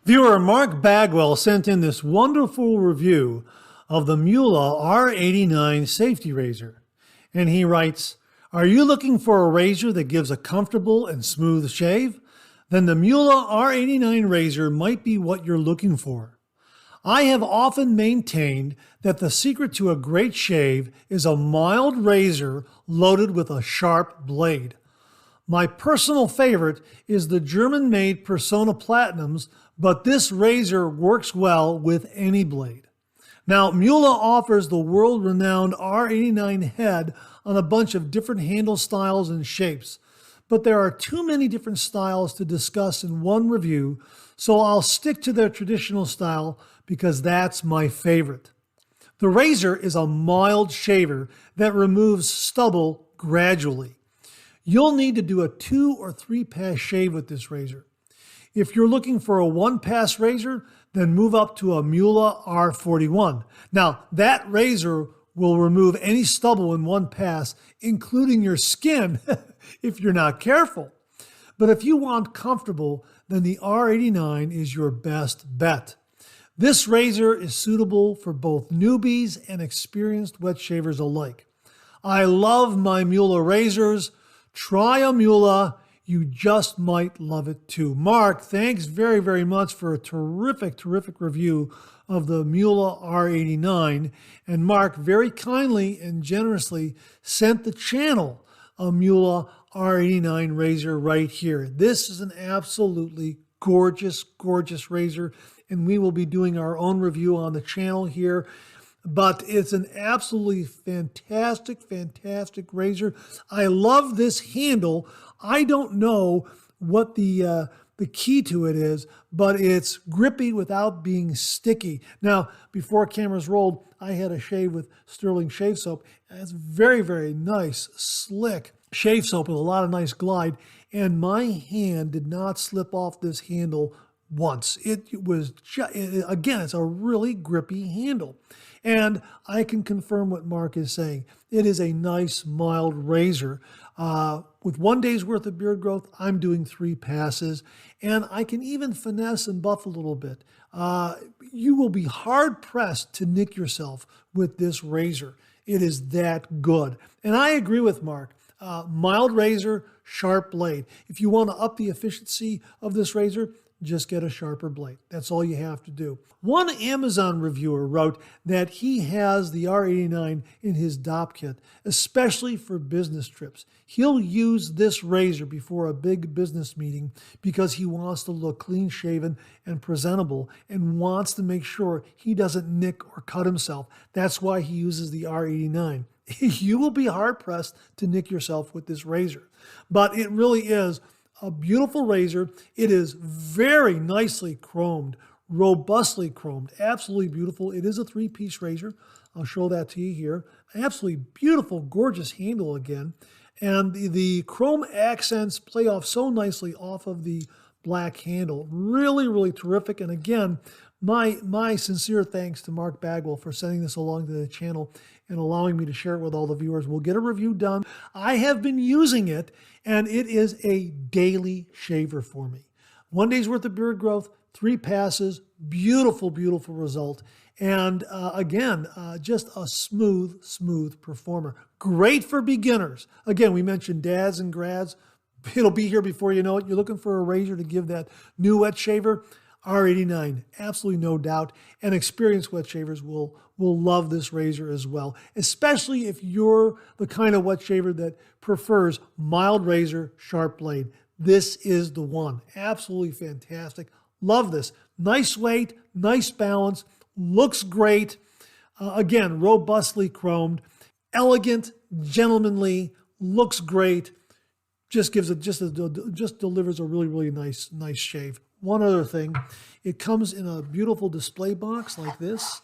Viewer Mark Bagwell sent in this wonderful review of the Muhle R89 safety razor. And he writes, are you looking for a razor that gives a comfortable and smooth shave? Then the Muhle R89 razor might be what you're looking for. I have often maintained that the secret to a great shave is a mild razor loaded with a sharp blade. My personal favorite is the German-made Persona Platinums, but this razor works well with any blade. Now, Muhle offers the world-renowned R89 head on a bunch of different handle styles and shapes, but there are too many different styles to discuss in one review, so I'll stick to their traditional style because that's my favorite. The razor is a mild shaver that removes stubble gradually. You'll need to do a 2 or 3 pass shave with this razor. If you're looking for a 1-pass razor, then move up to a Muhle R41. Now, that razor will remove any stubble in 1 pass, including your skin, if you're not careful. But if you want comfortable, then the R89 is your best bet. This razor is suitable for both newbies and experienced wet shavers alike. I love my Muhle razors. Try a Muhle. You just might love it too. Mark, thanks very, very much for a terrific, terrific review of the Muhle R89. And Mark very kindly and generously sent the channel a Muhle R89 razor right here. This is an absolutely gorgeous, gorgeous razor, and we will be doing our own review on the channel here. But it's an absolutely fantastic, fantastic razor. I love this handle. I don't know what the key to it is, but it's grippy without being sticky. Now, before cameras rolled, I had a shave with Sterling shave soap. And it's very, very nice, slick shave soap with a lot of nice glide. And my hand did not slip off this handle once. It was, again, it's a really grippy handle. And I can confirm what Mark is saying. It is a nice, mild razor. With 1 day's worth of beard growth, I'm doing 3 passes. And I can even finesse and buff a little bit. You will be hard-pressed to nick yourself with this razor. It is that good. And I agree with Mark. Mild razor, sharp blade. If you want to up the efficiency of this razor, just get a sharper blade. That's all you have to do. One Amazon reviewer wrote that he has the R89 in his DOP kit, especially for business trips. He'll use this razor before a big business meeting because he wants to look clean shaven and presentable and wants to make sure he doesn't nick or cut himself. That's why he uses the R89. You will be hard-pressed to nick yourself with this razor. But it really is a beautiful razor. It is very nicely chromed, robustly chromed, absolutely beautiful. It is a 3-piece razor. I'll show that to you here. Absolutely beautiful, gorgeous handle again. And the chrome accents play off so nicely off of the black handle. Really, really terrific. And again, my sincere thanks to Mark Bagwell for sending this along to the channel and allowing me to share it with all the viewers. We'll get a review done. I have been using it, and it is a daily shaver for me. 1 day's worth of beard growth, 3 passes, beautiful, beautiful result. And again, just a smooth, smooth performer. Great for beginners. Again, we mentioned dads and grads. It'll be here before you know it. You're looking for a razor to give that new wet shaver. R89, absolutely no doubt. And experienced wet shavers will love this razor as well, especially if you're the kind of wet shaver that prefers mild razor, sharp blade. This is the one. Absolutely fantastic. Love this. Nice weight, nice balance, looks great. Again, robustly chromed, elegant, gentlemanly, looks great. Just delivers a really, really nice shave. One other thing, it comes in a beautiful display box like this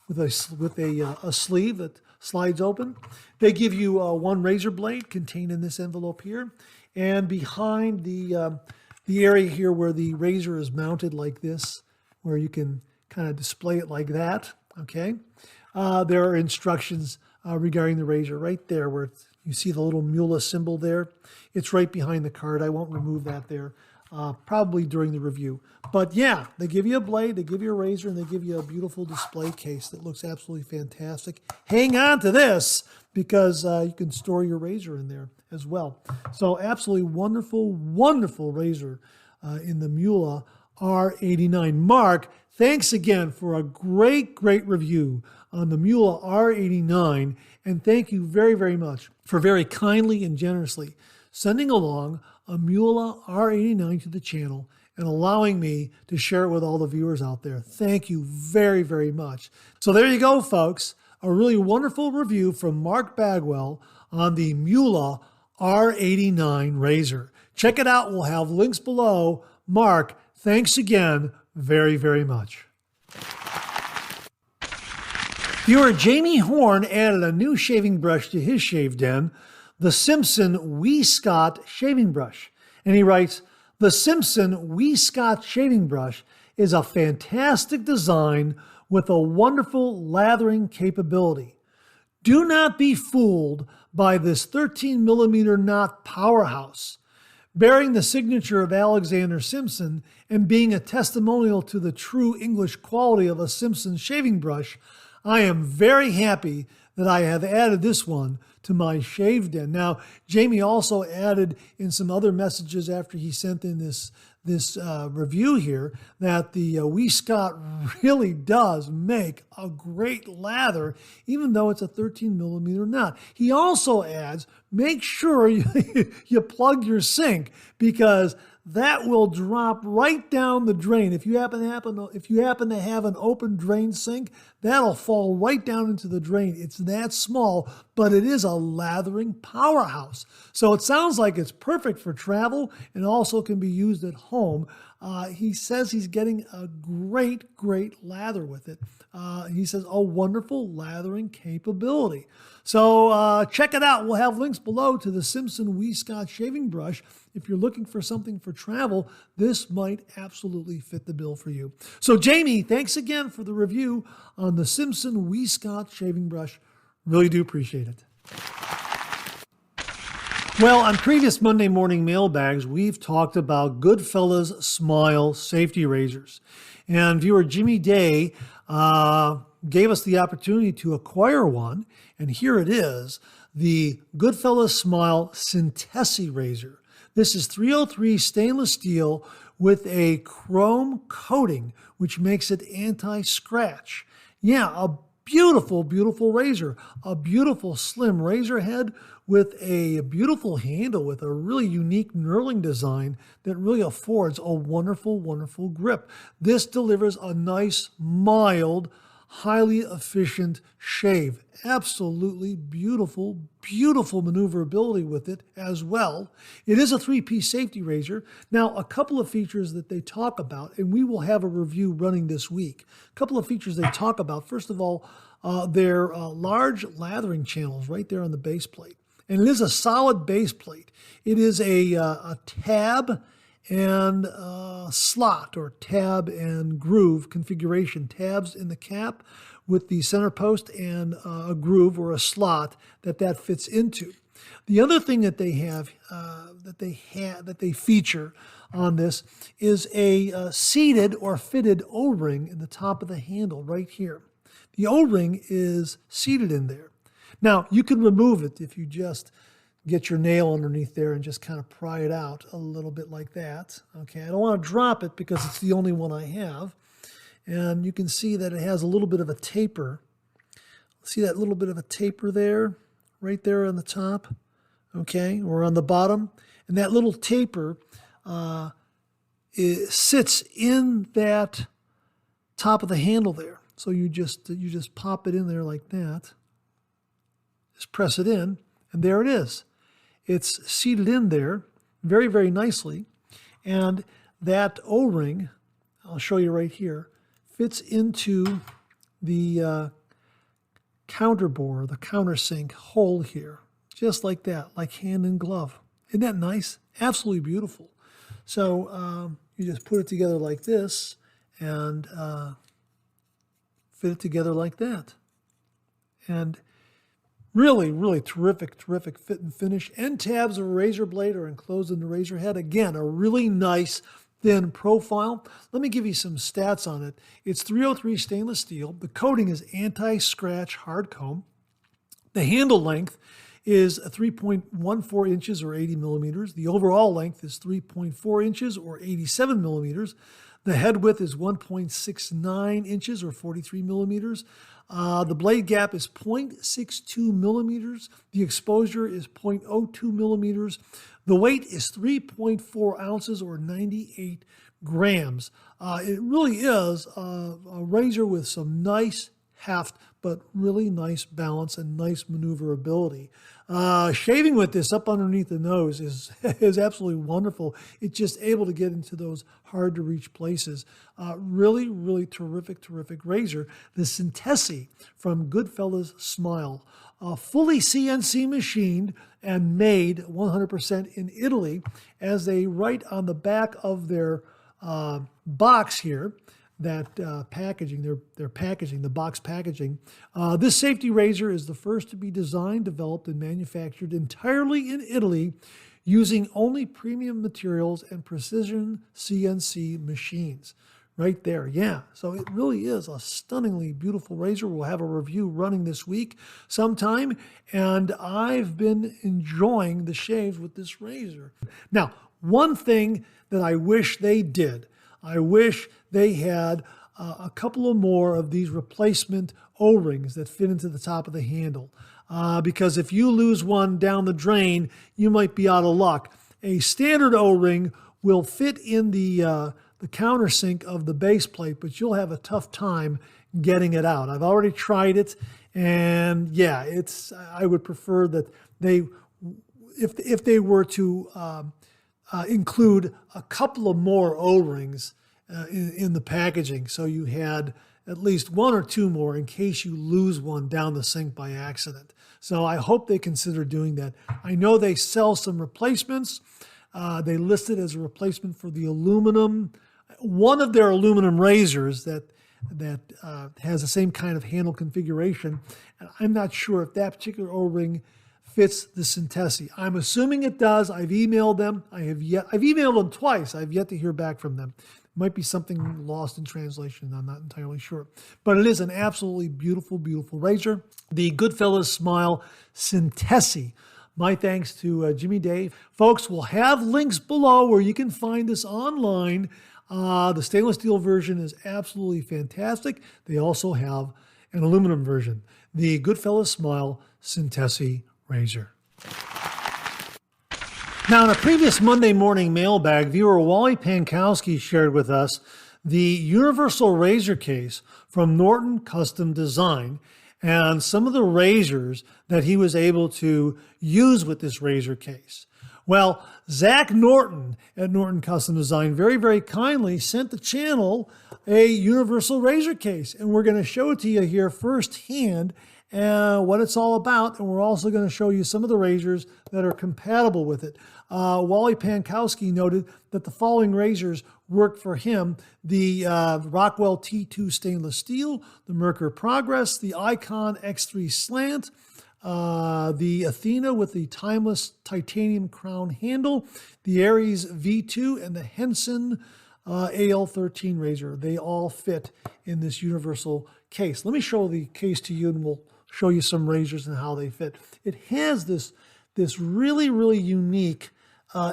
with a sleeve that slides open. They give you one razor blade contained in this envelope here, and behind the area here where the razor is mounted like this, where you can kind of display it like that. Okay, there are instructions regarding the razor right there where you see the little Muhle symbol there. It's right behind the card. I won't remove that there. Probably during the review. But yeah, they give you a blade, they give you a razor, and they give you a beautiful display case that looks absolutely fantastic. Hang on to this because you can store your razor in there as well. So absolutely wonderful, wonderful razor in the Muhle R89. Mark, thanks again for a great, great review on the Muhle R89, and thank you very, very much for very kindly and generously sending along a Muhle R89 to the channel and allowing me to share it with all the viewers out there. Thank you very, very much. So there you go, folks. A really wonderful review from Mark Bagwell on the Muhle R89 razor. Check it out. We'll have links below. Mark, thanks again very, very much. Viewer Jamie Horn added a new shaving brush to his shave den, the Simpson Scot shaving brush. And he writes, the Simpson Scot shaving brush is a fantastic design with a wonderful lathering capability. Do not be fooled by this 13 millimeter knot powerhouse. Bearing the signature of Alexander Simpson and being a testimonial to the true English quality of a Simpson shaving brush, I am very happy that I have added this one to my shave den. Now, Jamie also added in some other messages after he sent in this review here that the Scot really does make a great lather, even though it's a 13 millimeter knot. He also adds, make sure you plug your sink, because that will drop right down the drain. If you happen to have an open drain sink, that'll fall right down into the drain. It's that small, but it is a lathering powerhouse. So it sounds like it's perfect for travel and also can be used at home. He says he's getting a great lather with it. He says a wonderful lathering capability. So check it out. We'll have links below to the Simpson Scot shaving brush. If you're looking for something for travel, this might absolutely fit the bill for you. So Jamie, thanks again for the review on the Simpson Scot shaving brush. Really do appreciate it. Well, on previous Monday morning mailbags, we've talked about Goodfellas Smile safety razors. And viewer Jimmy Day gave us the opportunity to acquire one. And here it is, the Goodfellas Smile Syntesi razor. This is 303 stainless steel with a chrome coating, which makes it anti-scratch. Yeah, a beautiful razor. A beautiful slim razor head with a beautiful handle with a really unique knurling design that really affords a wonderful grip. This delivers a nice, mild, highly efficient shave. Absolutely beautiful maneuverability with it as well. It is a 3-piece safety razor. Now, a couple of features that they talk about, and we will have a review running this week. A couple of features they talk about. First of all, their large lathering channels right there on the base plate. And it is a solid base plate. It is a tab and slot, or tab and groove configuration. Tabs in the cap with the center post and a groove or a slot that fits into. The other thing that they have that they feature on this is a seated or fitted O-ring in the top of the handle right here. The O-ring is seated in there. Now, you can remove it if you just get your nail underneath there and just kind of pry it out a little bit like that. Okay, I don't want to drop it because it's the only one I have. And you can see that it has a little bit of a taper. See that little bit of a taper there, right there on the top, okay, or on the bottom. And that little taper sits in that top of the handle there. So you just pop it in there like that. Just press it in, and there it is. It's seated in there very nicely. And that O-ring, I'll show you right here, fits into the counter bore, the countersink hole here, just like that, like hand in glove. Isn't that nice? Absolutely beautiful. So you just put it together like this and fit it together like that. And really terrific fit and finish. End tabs of a razor blade are enclosed in the razor head. Again, a really nice thin profile. Let me give you some stats on it. It's 303 stainless steel. The coating is anti-scratch hard comb. The handle length is 3.14 inches or 80 millimeters. The overall length is 3.4 inches or 87 millimeters. The head width is 1.69 inches or 43 millimeters. The blade gap is 0.62 millimeters. The exposure is 0.02 millimeters. The weight is 3.4 ounces or 98 grams. It really is a razor with some nice heft, but really nice balance and nice maneuverability. Shaving with this up underneath the nose is is absolutely wonderful. It's just able to get into those hard to reach places. Really, really terrific razor. The Syntesi from Goodfellas Smile. Fully CNC machined and made 100% in Italy, as they write on the back of their box here, that packaging, their packaging, the box packaging. This safety razor is the first to be designed, developed, and manufactured entirely in Italy using only premium materials and precision CNC machines. Right there, yeah. So it really is a stunningly beautiful razor. We'll have a review running this week sometime, and I've been enjoying the shaves with this razor. Now, one thing that I wish they did, I wish they had a couple of more of these replacement O-rings that fit into the top of the handle. Because if you lose one down the drain, you might be out of luck. A standard O-ring will fit in the countersink of the base plate, but you'll have a tough time getting it out. I've already tried it, and yeah, I would prefer that if they were to include a couple of more O-rings in the packaging, so you had at least one or two more in case you lose one down the sink by accident. So I hope they consider doing that. I know they sell some replacements. They list it as a replacement for the aluminum. One of their aluminum razors that has the same kind of handle configuration, and I'm not sure if that particular O-ring fits the Syntesi. I'm assuming it does. I've emailed them. I've emailed them twice. I've yet to hear back from them. Might be something lost in translation. I'm not entirely sure. But it is an absolutely beautiful, beautiful razor. The Goodfellas Smile Syntesi. My thanks to Jimmy Dave. Folks, we'll have links below where you can find this online. The stainless steel version is absolutely fantastic. They also have an aluminum version. The Goodfellas Smile Syntesi razor. Now, in a previous Monday morning mailbag, viewer Wally Pankowski shared with us the universal razor case from Norton Custom Design and some of the razors that he was able to use with this razor case. Well, Zach Norton at Norton Custom Design very, very kindly sent the channel a universal razor case, and we're going to show it to you here firsthand what it's all about, and we're also going to show you some of the razors that are compatible with it. Wally Pankowski noted that the following razors work for him: the Rockwell T2 stainless steel, the Merkur Progress, the Icon X3 slant, the Athena with the timeless titanium crown handle, the Aries V2, and the Henson AL13 razor. They all fit in this universal case. Let me show the case to you, and we'll show you some razors and how they fit. It has this really, really unique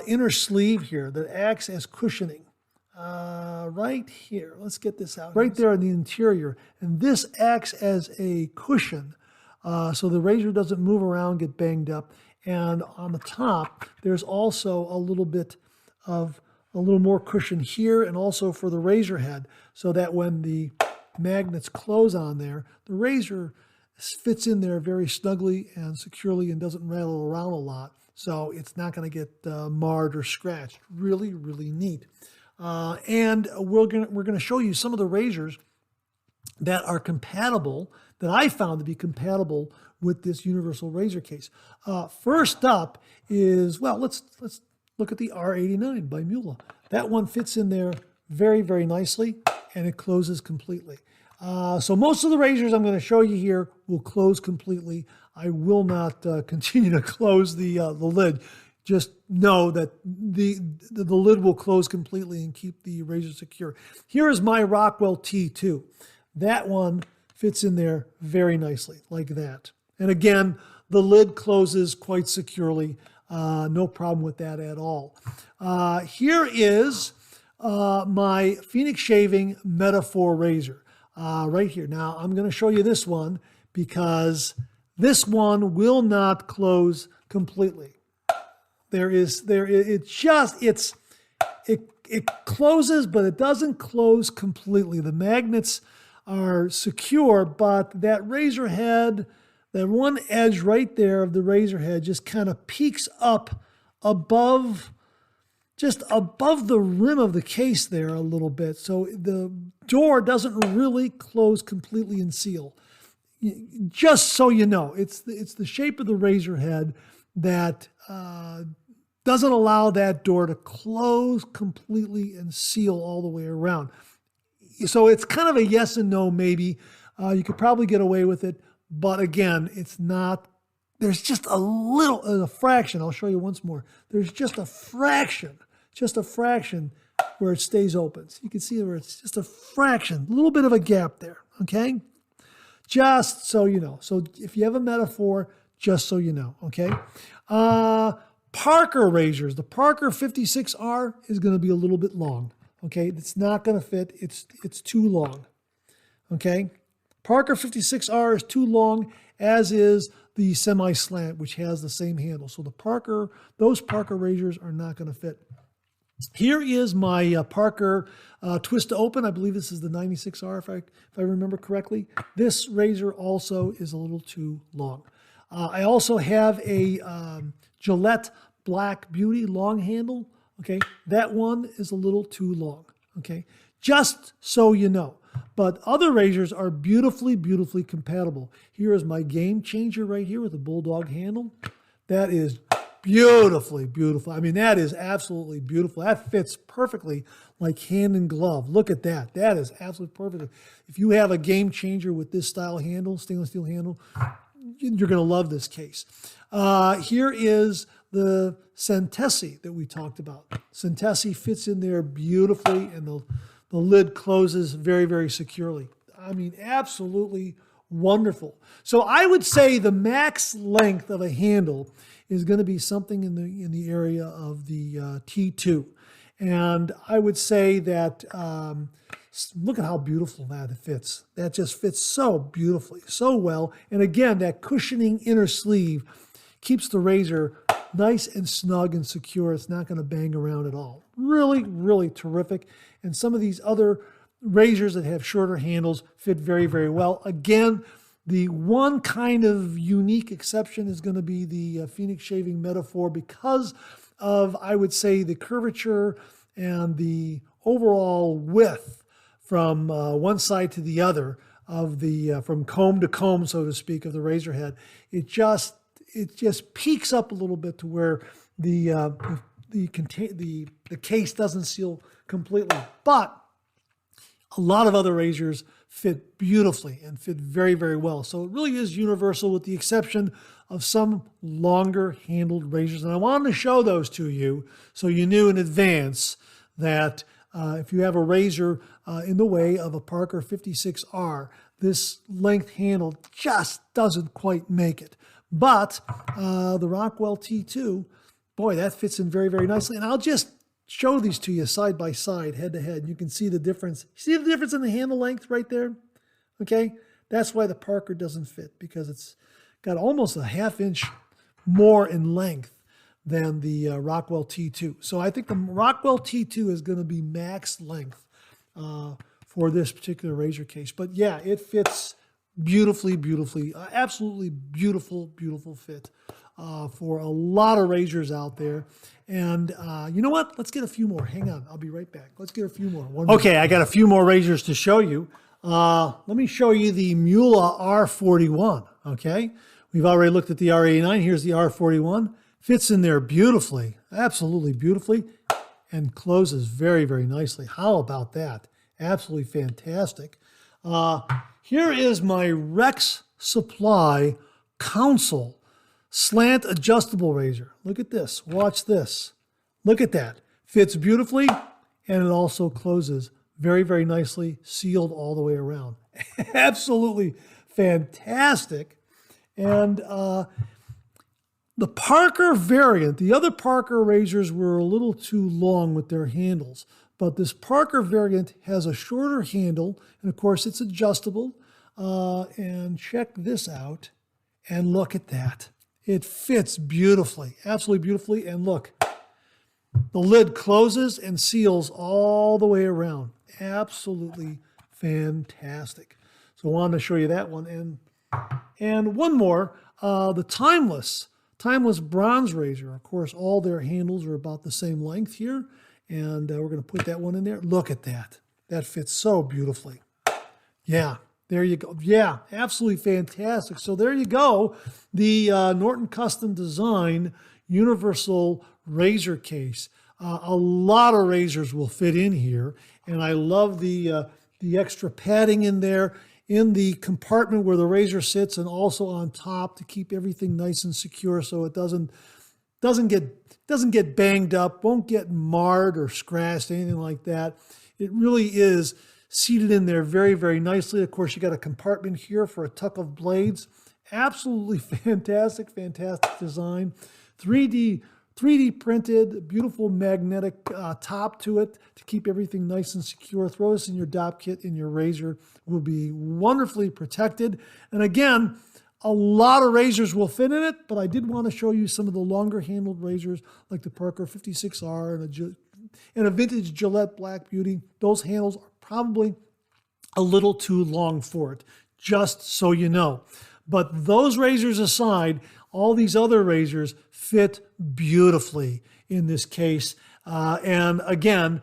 inner sleeve here that acts as cushioning. Right here, let's get this out. Right there in the interior. And this acts as a cushion, so the razor doesn't move around, get banged up. And on the top, there's also a little more cushion here, and also for the razor head, so that when the magnets close on there, the razor fits in there very snugly and securely and doesn't rattle around a lot. So it's not going to get marred or scratched. Really, really neat. And we're going to show you some of the razors that are compatible, that I found to be compatible with this universal razor case. First up is, well, let's look at the R89 by Muhle. That one fits in there very, very nicely, and it closes completely. So most of the razors I'm going to show you here will close completely. I will not continue to close the lid. Just know that the lid will close completely and keep the razor secure. Here is my Rockwell T2. That one fits in there very nicely, like that. And again, the lid closes quite securely. No problem with that at all. Here is my Phoenix Shaving Metaphor razor. Right here. Now I'm going to show you this one because this one will not close completely. It closes, but it doesn't close completely. The magnets are secure, but that razor head, that one edge right there of the razor head just kind of peeks up above, just above the rim of the case there a little bit. So the door doesn't really close completely and seal. Just so you know, it's the shape of the razor head that doesn't allow that door to close completely and seal all the way around. So it's kind of a yes and no maybe. You could probably get away with it, but again, it's not. There's just a fraction. I'll show you once more. There's just a fraction where it stays open. So you can see where it's just a fraction, a little bit of a gap there, okay? Just so you know. So if you have a metaphor, just so you know, okay? Parker razors. The Parker 56R is going to be a little bit long, okay? It's not going to fit. It's too long, okay? Parker 56R is too long, as is the semi-slant, which has the same handle. So those Parker razors are not going to fit. Here is my Parker twist to open. I believe this is the 96R, if I remember correctly. This razor also is a little too long. I also have a Gillette Black Beauty long handle. Okay, that one is a little too long. Okay, just so you know. But other razors are beautifully, beautifully compatible. Here is my Game Changer right here with a bulldog handle. That is beautifully beautiful. I mean, that is absolutely beautiful. That fits perfectly like hand in glove. Look at that. That is absolutely perfect. If you have a Game Changer with this style handle, stainless steel handle, you're going to love this case. Here is the Syntesi that we talked about. Syntesi fits in there beautifully, and the lid closes very, very securely. I mean, absolutely wonderful. So I would say the max length of a handle is going to be something in the area of the T2. And I would say that, look at how beautiful that fits. That just fits so beautifully, so well. And again, that cushioning inner sleeve keeps the razor nice and snug and secure. It's not going to bang around at all. Really, really terrific. And some of these other razors that have shorter handles fit very, very well. Again, the one kind of unique exception is going to be the Phoenix shaving metaphor because of, I would say, the curvature and the overall width from one side to the other of the, from comb to comb, so to speak, of the razor head. It just peaks up a little bit to where the case doesn't seal completely. But a lot of other razors fit beautifully and fit very, very well. So it really is universal with the exception of some longer handled razors. And I wanted to show those to you so you knew in advance that if you have a razor in the way of a Parker 56R, this length handle just doesn't quite make it. But the Rockwell T2, boy, that fits in very, very nicely. And I'll just show these to you side by side, head to head. You can see the difference. See the difference in the handle length right there? Okay, that's why the Parker doesn't fit, because it's got almost a ½ inch more in length than the Rockwell T2. So I think the Rockwell T2 is going to be max length for this particular razor case. But yeah, it fits beautifully, beautifully, absolutely beautiful, beautiful fit for a lot of razors out there. And you know what? Let's get a few more. Hang on. I'll be right back. Let's get a few more. Okay, I got a few more razors to show you. Let me show you the Muhle R41, okay? We've already looked at the R89. Here's the R41. Fits in there beautifully, absolutely beautifully, and closes very, very nicely. How about that? Absolutely fantastic. Here is my Rex Supply Council slant adjustable razor. Look at this. Watch this. Look at that. Fits beautifully, and it also closes very, very nicely, sealed all the way around. Absolutely fantastic. And the Parker variant, the other Parker razors were a little too long with their handles, but this Parker variant has a shorter handle, and of course it's adjustable. And check this out, and look at that. It fits beautifully, absolutely beautifully. And look, the lid closes and seals all the way around. Absolutely fantastic. So I wanted to show you that one. And one more, the Timeless bronze razor. Of course, all their handles are about the same length here. And we're going to put that one in there. Look at that. That fits so beautifully. Yeah, there you go. Yeah, absolutely fantastic. So there you go. The Norton Custom Design Universal Razor Case. A lot of razors will fit in here. And I love the extra padding in there, in the compartment where the razor sits, and also on top to keep everything nice and secure so it doesn't get banged up, won't get marred or scratched, anything like that. It really is seated in there very, very nicely. Of course, you got a compartment here for a tuck of blades. Absolutely fantastic, fantastic design. 3D printed, beautiful magnetic top to it to keep everything nice and secure. Throw this in your DOP kit and your razor will be wonderfully protected. And again, a lot of razors will fit in it, but I did want to show you some of the longer handled razors like the Parker 56R and a vintage Gillette Black Beauty. Those handles are probably a little too long for it, just so you know. But those razors aside, all these other razors fit beautifully in this case. And again,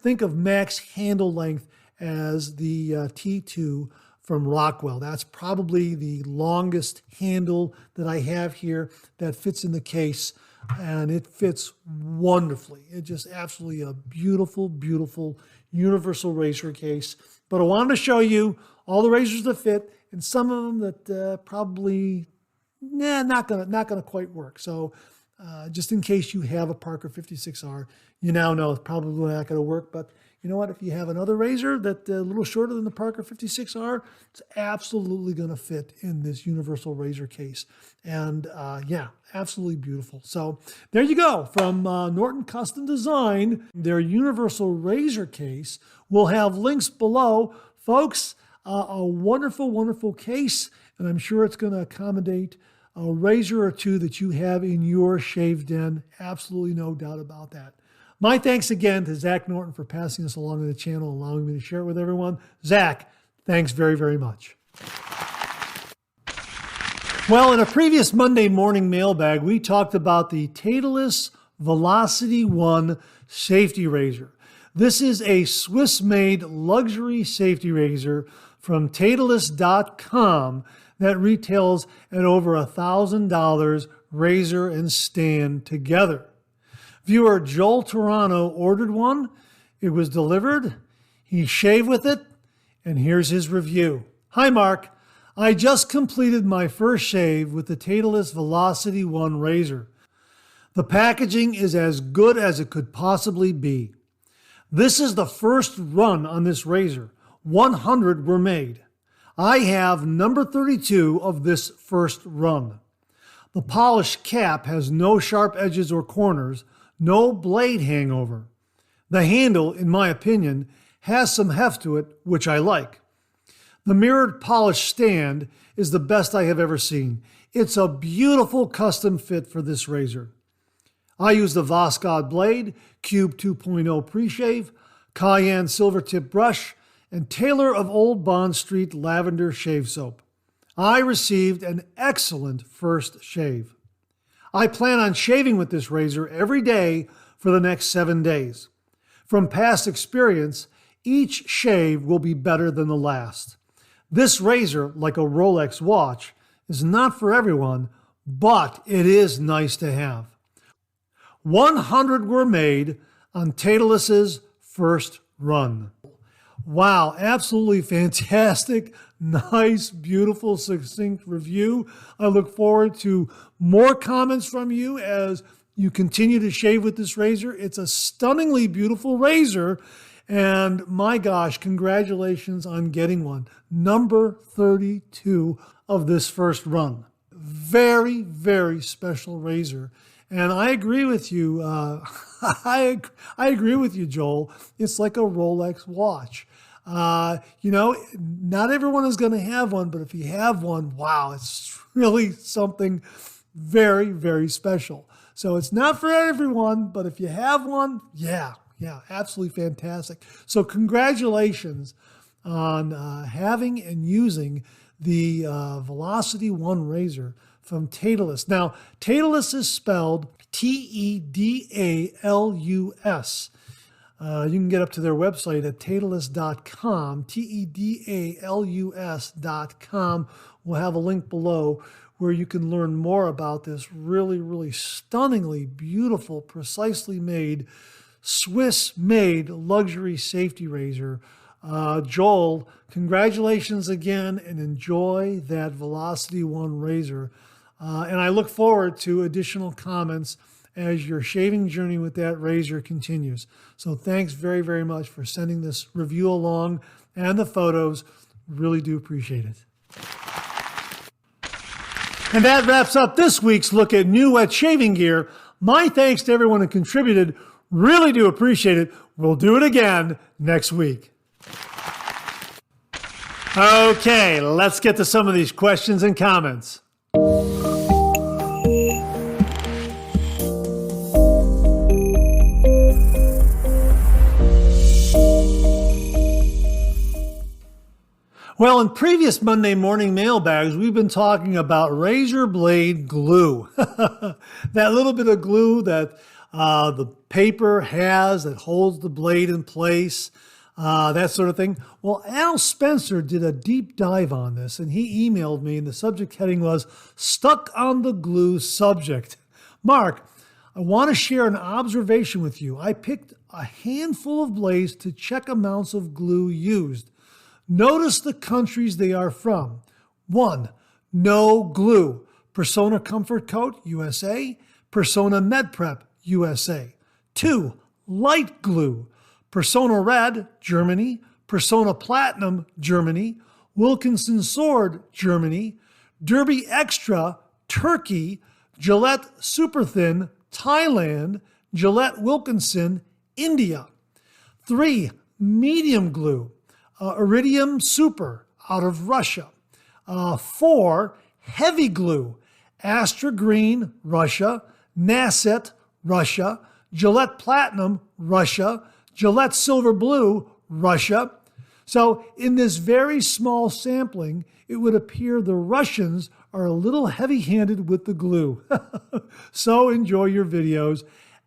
think of max handle length as the T2 from Rockwell. That's probably the longest handle that I have here that fits in the case, and it fits wonderfully. It's just absolutely a beautiful, beautiful universal razor case. But I wanted to show you all the razors that fit, and some of them that probably not gonna quite work. So just in case you have a Parker 56R, you now know it's probably not going to work. But you know what? If you have another razor that's a little shorter than the Parker 56R, it's absolutely going to fit in this universal razor case. And yeah, absolutely beautiful. So there you go. From Norton Custom Design, their universal razor case. We'll have links below. Folks, a wonderful, wonderful case. And I'm sure it's going to accommodate a razor or two that you have in your shave den. Absolutely no doubt about that. My thanks again to Zach Norton for passing this along to the channel, allowing me to share it with everyone. Zach, thanks very, very much. Well, in a previous Monday morning mailbag, we talked about the Tedalus Velocity 1 safety razor. This is a Swiss-made luxury safety razor from Tedalus.com that retails at over $1,000 razor and stand together. Viewer Joel Toronto ordered one. It was delivered. He shaved with it, and here's his review. Hi, Mark. I just completed my first shave with the Tedalus Velocity 1 razor. The packaging is as good as it could possibly be. This is the first run on this razor. 100 were made. I have number 32 of this first run. The polished cap has no sharp edges or corners, no blade hangover. The handle, in my opinion, has some heft to it, which I like. The mirrored polished stand is the best I have ever seen. It's a beautiful custom fit for this razor. I use the Voskhod blade, Cube 2.0 pre-shave, Cayenne silver tip brush, and Taylor of Old Bond Street lavender shave soap. I received an excellent first shave. I plan on shaving with this razor every day for the next 7 days. From past experience, each shave will be better than the last. This razor, like a Rolex watch, is not for everyone, but it is nice to have. 100 were made on Tedalus's first run. Wow, absolutely fantastic, nice, beautiful, succinct review. I look forward to more comments from you as you continue to shave with this razor. It's a stunningly beautiful razor, and my gosh, congratulations on getting one. Number 32 of this first run. Very, very special razor. And I agree with you. I agree with you, Joel. It's like a Rolex watch. You know, not everyone is going to have one, but if you have one, wow, it's really something very, very special. So it's not for everyone, but if you have one, yeah, absolutely fantastic. So congratulations on having and using the Velocity One razor from Tedalus. Now, Tedalus is spelled Tedalus. You can get up to their website at tedalus.com, Tedalus.com. We'll have a link below where you can learn more about this really, really stunningly beautiful, precisely made, Swiss-made luxury safety razor. Joel, congratulations again, and enjoy that Velocity One razor. And I look forward to additional comments as your shaving journey with that razor continues. So thanks very, very much for sending this review along and the photos. Really do appreciate it. And that wraps up this week's look at new wet shaving gear. My thanks to everyone who contributed. Really do appreciate it. We'll do it again next week. Okay, let's get to some of these questions and comments. Well, in previous Monday morning mailbags, we've been talking about razor blade glue. That little bit of glue that the paper has that holds the blade in place, that sort of thing. Well, Al Spencer did a deep dive on this, and he emailed me, and the subject heading was Stuck on the Glue Subject. Mark, I want to share an observation with you. I picked a handful of blades to check amounts of glue used. Notice the countries they are from. 1. No glue. Persona Comfort Coat, USA. Persona Med Prep, USA. 2. Light glue. Persona Red, Germany. Persona Platinum, Germany. Wilkinson Sword, Germany. Derby Extra, Turkey. Gillette Super Thin, Thailand. Gillette Wilkinson, India. 3. Medium glue. Iridium Super out of Russia. 4. Heavy glue. Astra Green, Russia. Nasset, Russia. Gillette Platinum, Russia. Gillette Silver Blue, Russia. So in this very small sampling, it would appear the Russians are a little heavy-handed with the glue. So enjoy your videos.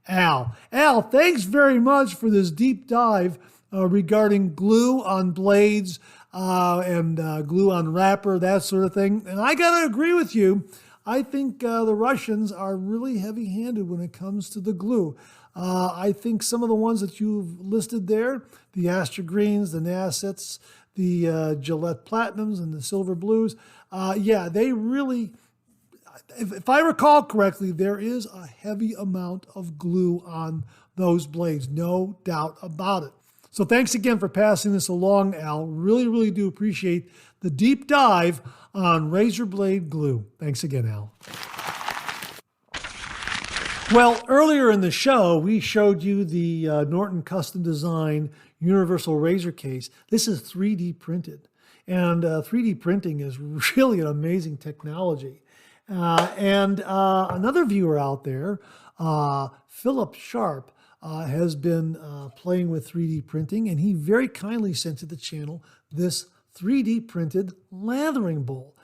Al, thanks very much for this deep dive regarding glue on blades and glue on wrapper, that sort of thing. And I got to agree with you. I think the Russians are really heavy-handed when it comes to the glue. I think some of the ones that you've listed there, the Astra Greens, the Nassets, the Gillette Platinums, and the Silver Blues, they really, if I recall correctly, there is a heavy amount of glue on those blades, no doubt about it. So thanks again for passing this along, Al. Really, really do appreciate the deep dive on razor blade glue. Thanks again, Al. Well, earlier in the show, we showed you the Norton custom design universal razor case. This is 3D printed, and 3D printing is really an amazing technology. And another viewer out there, Philip Sharpe, has been playing with 3D printing, and he very kindly sent to the channel this 3D printed lathering bowl.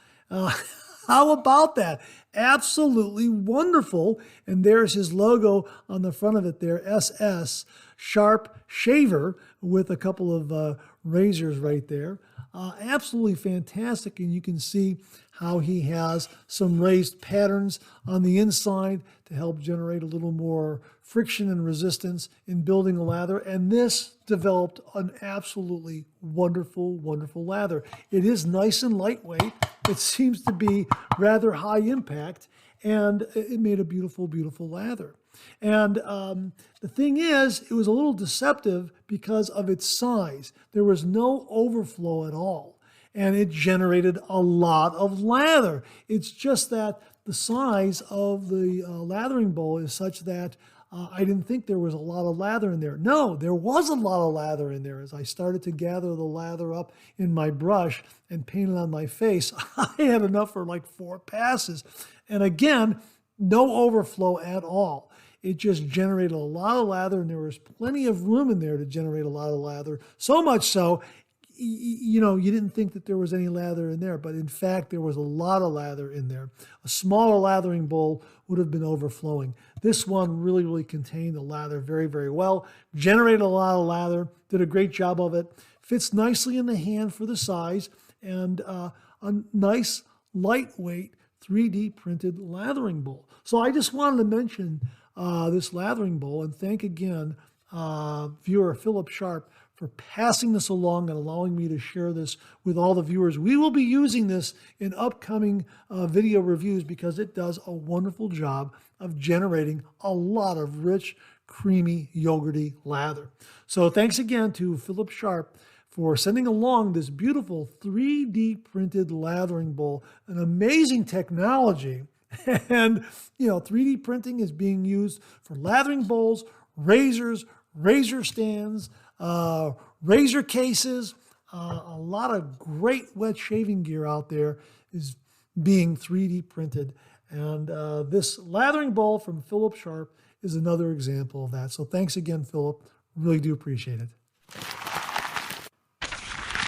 How about that? Absolutely wonderful. And there's his logo on the front of it there, SS, Sharpe Shaver, with a couple of razors right there. Absolutely fantastic. And you can see how he has some raised patterns on the inside to help generate a little more friction and resistance in building a lather. And this developed an absolutely wonderful, wonderful lather. It is nice and lightweight. It seems to be rather high impact, and it made a beautiful, beautiful lather. And the thing is, it was a little deceptive because of its size. There was no overflow at all, and it generated a lot of lather. It's just that the size of the lathering bowl is such that I didn't think there was a lot of lather in there. No, there was a lot of lather in there. As I started to gather the lather up in my brush and paint it on my face, I had enough for like 4 passes. And again, no overflow at all. It just generated a lot of lather, and there was plenty of room in there to generate a lot of lather. So much so, you didn't think that there was any lather in there, but in fact, there was a lot of lather in there. A smaller lathering bowl would have been overflowing. This one really, really contained the lather very, very well, generated a lot of lather, did a great job of it, fits nicely in the hand for the size, and a nice, lightweight 3D printed lathering bowl. So I just wanted to mention this lathering bowl and thank again viewer Philip Sharpe for passing this along and allowing me to share this with all the viewers. We will be using this in upcoming video reviews because it does a wonderful job of generating a lot of rich, creamy, yogurty lather. So thanks again to Philip Sharpe for sending along this beautiful 3D printed lathering bowl, an amazing technology. And, 3D printing is being used for lathering bowls, razors, razor stands, razor cases. A lot of great wet shaving gear out there is being 3D printed. And this lathering bowl from Philip Sharpe is another example of that. So thanks again, Philip. Really do appreciate it.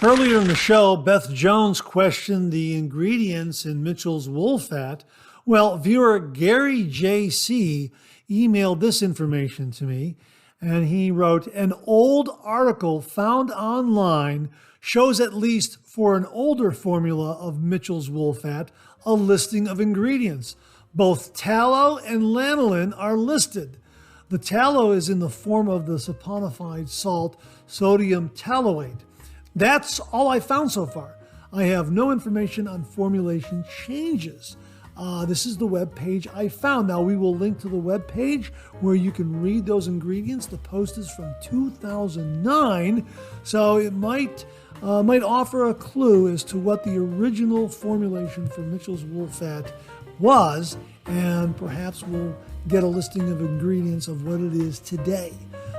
Earlier in the show, Beth Jones questioned the ingredients in Mitchell's wool fat. Well, viewer Gary JC emailed this information to me, and he wrote, an old article found online shows, at least for an older formula of Mitchell's wool fat, a listing of ingredients. Both tallow and lanolin are listed. The tallow is in the form of the saponified salt sodium tallowate. That's all I found so far. I have no information on formulation changes. This is the web page I found. Now we will link to the web page where you can read those ingredients. The post is from 2009, so it might offer a clue as to what the original formulation for Mitchell's wool fat was, and perhaps we'll get a listing of ingredients of what it is today.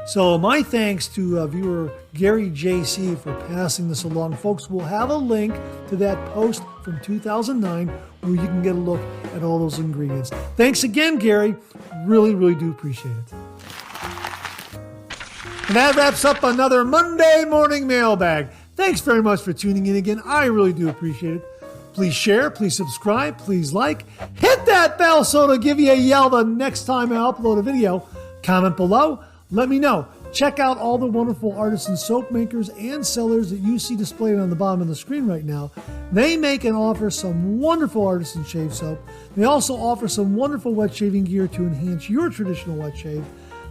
So my thanks to viewer Gary JC for passing this along. Folks, we'll have a link to that post from 2009 where you can get a look at all those ingredients. Thanks again, Gary. Really, really do appreciate it. And that wraps up another Monday Morning Mailbag. Thanks very much for tuning in again. I really do appreciate it. Please share, please subscribe, please like. Hit that bell so it'll give you a yell the next time I upload a video. Comment below. Let me know. Check out all the wonderful artisan soap makers and sellers that you see displayed on the bottom of the screen right now. They make and offer some wonderful artisan shave soap. They also offer some wonderful wet shaving gear to enhance your traditional wet shave.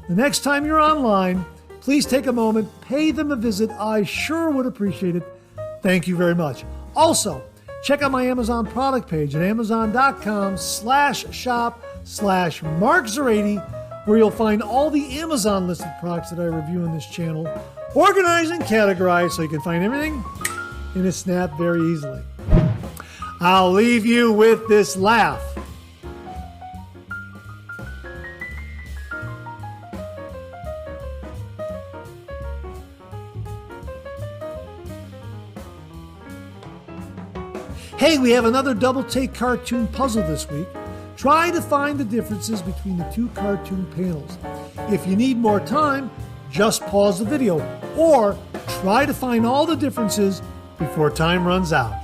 The next time you're online, please take a moment, pay them a visit. I sure would appreciate it. Thank you very much. Also, check out my Amazon product page at amazon.com/shop/Mark080, where you'll find all the Amazon listed products that I review on this channel, organized and categorized so you can find everything in a snap very easily. I'll leave you with this laugh. Hey, we have another double take cartoon puzzle this week. Try to find the differences between the two cartoon panels. If you need more time, just pause the video or try to find all the differences before time runs out.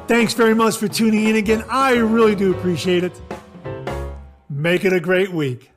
Thanks very much for tuning in again. I really do appreciate it. Make it a great week.